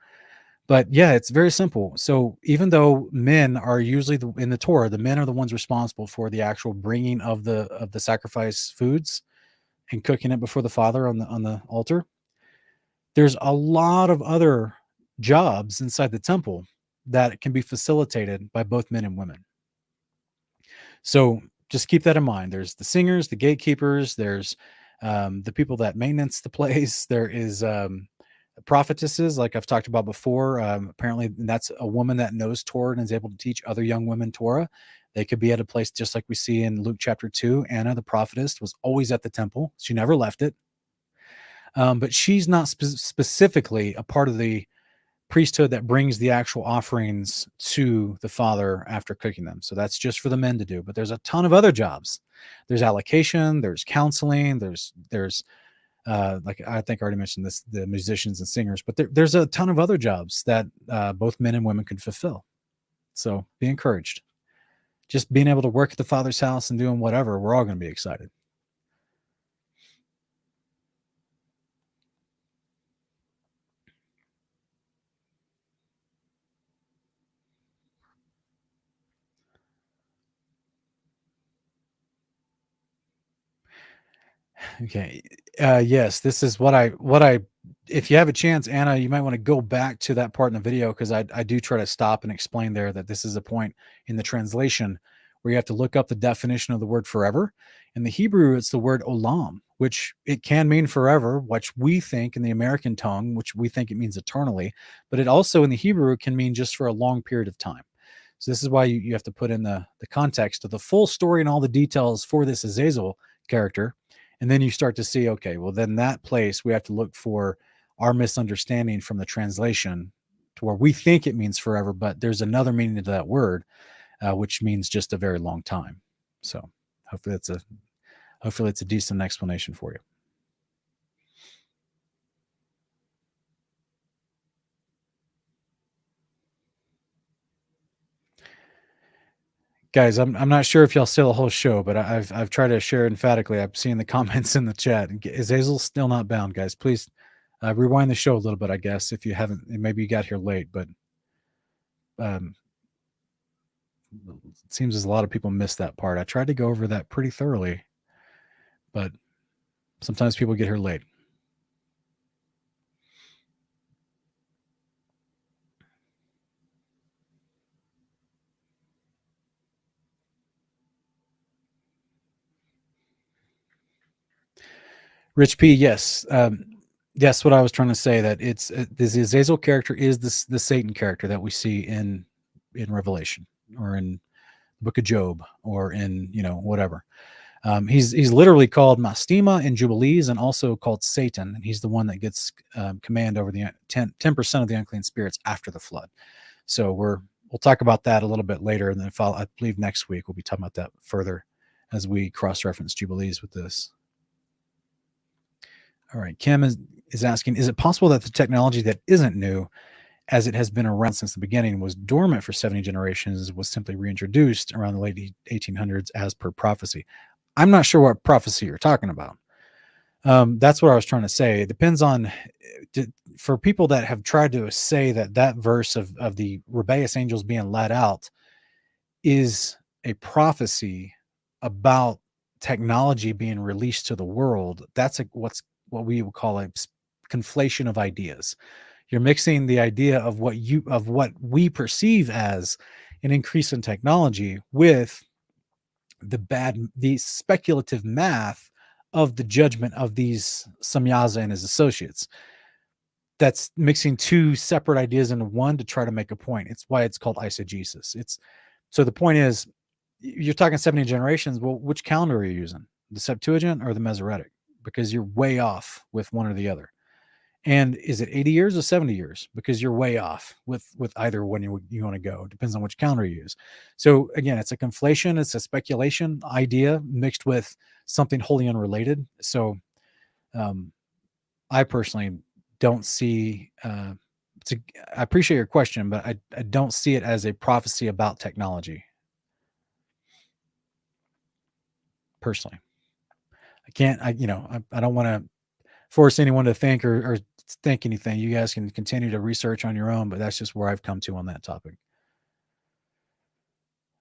But yeah, it's very simple. So even though men are usually in the Torah, the men are the ones responsible for the actual bringing of the sacrifice foods and cooking it before the Father on the altar. There's a lot of other jobs inside the temple that can be facilitated by both men and women. So just keep that in mind. There's the singers, the gatekeepers. There's the people that maintenance the place. There is prophetesses, like I've talked about before. Apparently that's a woman that knows Torah and is able to teach other young women Torah. They could be at a place just like we see in Luke chapter 2. Anna, the prophetess, was always at the temple. She never left it. But she's not specifically a part of the priesthood that brings the actual offerings to the Father after cooking them. So that's just for the men to do. But there's a ton of other jobs. There's allocation, there's counseling, there's like I think I already mentioned this, the musicians and singers, but there's a ton of other jobs that both men and women can fulfill. So be encouraged. just being able to work at the Father's house and doing whatever, we're all going to be excited. Okay. Yes, this is what I if you have a chance, Anna, you might want to go back to that part in the video, because I do try to stop and explain there that this is a point in the translation where you have to look up the definition of the word forever. In the Hebrew, it's the word olam, which it can mean forever, which we think in the American tongue, which we think it means eternally, but it also in the Hebrew can mean just for a long period of time. So this is why you have to put in the context of the full story and all the details for this Azazel character. And then you start to see, okay, well, then that place we have to look for our misunderstanding from the translation to where we think it means forever, but there's another meaning to that word, which means just a very long time. So hopefully it's a decent explanation for you. Guys, I'm not sure if y'all saw the whole show, but I've tried to share emphatically. I've seen the comments in the chat. Is Azazel still not bound, guys? Please rewind the show a little bit, I guess, if you haven't. Maybe you got here late, but it seems as a lot of people missed that part. I tried to go over that pretty thoroughly, but sometimes people get here late. Rich P, yes. Yes, what I was trying to say, that it's the Azazel character is the Satan character that we see in Revelation or in the book of Job or in, whatever. He's literally called Mastema in Jubilees and also called Satan, and he's the one that gets command over the 10% of the unclean spirits after the flood. So we'll talk about that a little bit later, and then I believe next week we'll be talking about that further as we cross-reference Jubilees with this. All right, Kim is asking, is it possible that the technology that isn't new, as it has been around since the beginning, was dormant for 70 generations, was simply reintroduced around the late 1800s as per prophecy? I'm not sure what prophecy you're talking about. That's what I was trying to say. It depends on, for people that have tried to say that verse of the rebellious angels being let out is a prophecy about technology being released to the world. That's what we would call a conflation of ideas. You're mixing the idea of what we perceive as an increase in technology with the speculative math of the judgment of these Samyaza and his associates. That's mixing two separate ideas into one to try to make a point. It's why it's called eisegesis. So the point is, you're talking 70 generations. Well, which calendar are you using? The Septuagint or the Masoretic? Because you're way off with one or the other. And is it 80 years or 70 years? Because you're way off with either one you want to go. It depends on which calendar you use. So again, it's a conflation. It's a speculation idea mixed with something wholly unrelated. So I personally don't see, I appreciate your question, but I don't see it as a prophecy about technology. Personally, I don't want to force anyone to think or think anything. You guys can continue to research on your own, but that's just where I've come to on that topic.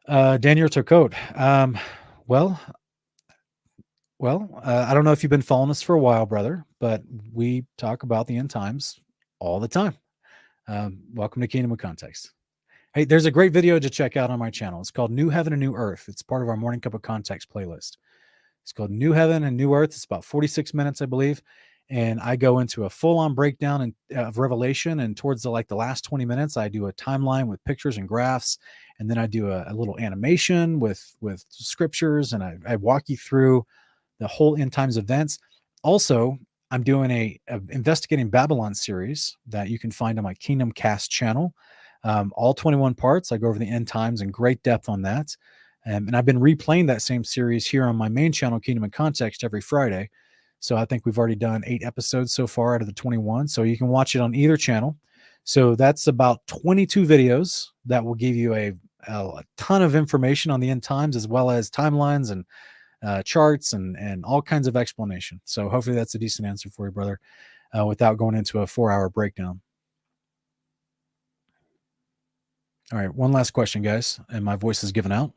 Daniel Turcotte. I don't know if you've been following us for a while, brother, but we talk about the end times all the time. Welcome to Kingdom of Context. Hey, there's a great video to check out on my channel. It's called New Heaven and New Earth. It's part of our Morning Cup of Context playlist. It's called New Heaven and New Earth. It's about 46 minutes, I believe. And I go into a full-on breakdown of Revelation. And towards the last 20 minutes, I do a timeline with pictures and graphs. And then I do a little animation with scriptures. And I walk you through the whole end times events. Also, I'm doing a Investigating Babylon series that you can find on my Kingdom Cast channel. All 21 parts. I go over the end times in great depth on that. And I've been replaying that same series here on my main channel, Kingdom of Context, every Friday. So I think we've already done 8 episodes so far out of the 21. So you can watch it on either channel. So that's about 22 videos that will give you a a ton of information on the end times, as well as timelines and charts and all kinds of explanation. So hopefully that's a decent answer for you, brother, without going into a 4-hour breakdown. All right, one last question, guys, and my voice is given out.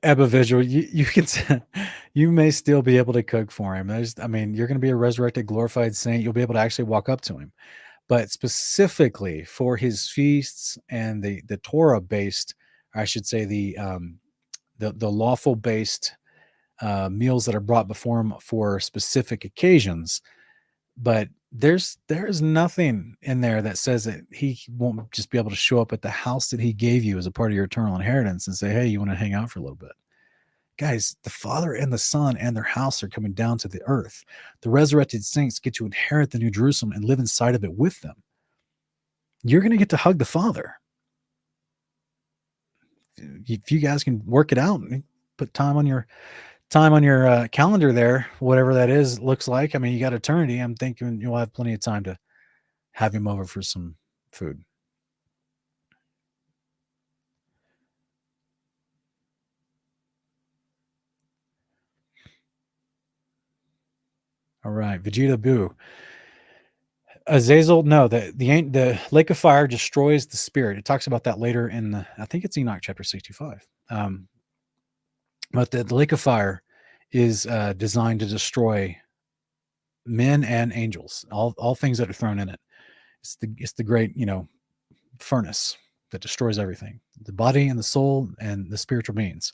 Ebba Visual, you can you may still be able to cook for him. I mean, you're going to be a resurrected, glorified saint. You'll be able to actually walk up to him, but specifically for his feasts and the Torah based, I should say the lawful based meals that are brought before him for specific occasions. But there's nothing in there that says that he won't just be able to show up at the house that he gave you as a part of your eternal inheritance and say, hey, you want to hang out for a little bit? Guys, the Father and the Son and their house are coming down to the earth. The resurrected saints get to inherit the New Jerusalem and live inside of it with them. You're going to get to hug the Father. If you guys can work it out, put time on your calendar there, whatever that is, looks like. I mean, you got eternity. I'm thinking you'll have plenty of time to have him over for some food. All right, Vegeta Boo. Azazel, no, the lake of fire destroys the spirit. It talks about that later in I think it's Enoch chapter 65. But the lake of fire is designed to destroy men and angels, all things that are thrown in it. It's the great, furnace that destroys everything, the body and the soul and the spiritual beings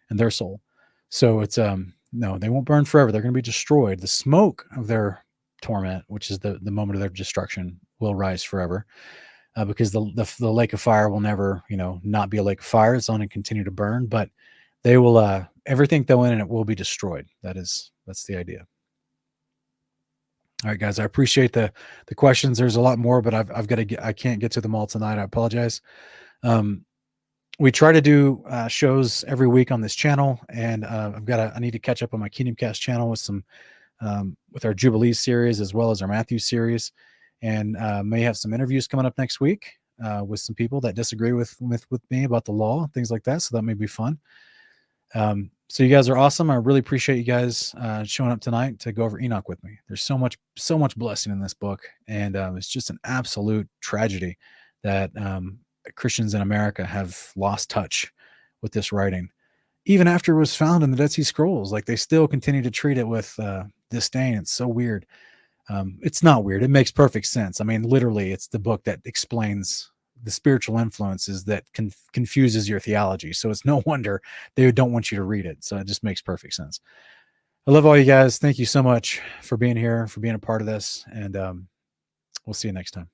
and their soul. So it's no, they won't burn forever. They're going to be destroyed. The smoke of their torment, which is the moment of their destruction, will rise forever, because the lake of fire will never, not be a lake of fire. It's on and continue to burn, but they will everything thrown in it will be destroyed. That's the idea. All right, guys, I appreciate the questions. There's a lot more, but I can't get to them all tonight. I apologize. We try to do shows every week on this channel, and I need to catch up on my Kingdom Cast channel with some with our Jubilee series as well as our Matthew series, and may have some interviews coming up next week with some people that disagree with me about the law, things like that. So that may be fun. So you guys are awesome. I really appreciate you guys showing up tonight to go over Enoch with me. There's so much blessing in this book, and it's just an absolute tragedy that Christians in America have lost touch with this writing. Even after it was found in the Dead Sea Scrolls, like they still continue to treat it with disdain. It's so weird. It's not weird. It makes perfect sense. I mean, literally, it's the book that explains the spiritual influences that confuses your theology. So it's no wonder they don't want you to read it. So it just makes perfect sense. I love all you guys. Thank you so much for being here, for being a part of this. And we'll see you next time.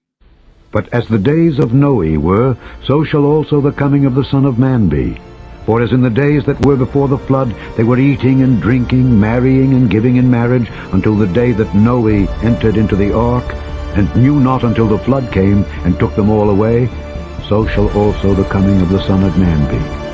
But as the days of Noe were, so shall also the coming of the Son of Man be. For as in the days that were before the flood, they were eating and drinking, marrying and giving in marriage, until the day that Noe entered into the ark, and knew not until the flood came and took them all away, so shall also the coming of the Son of Man be.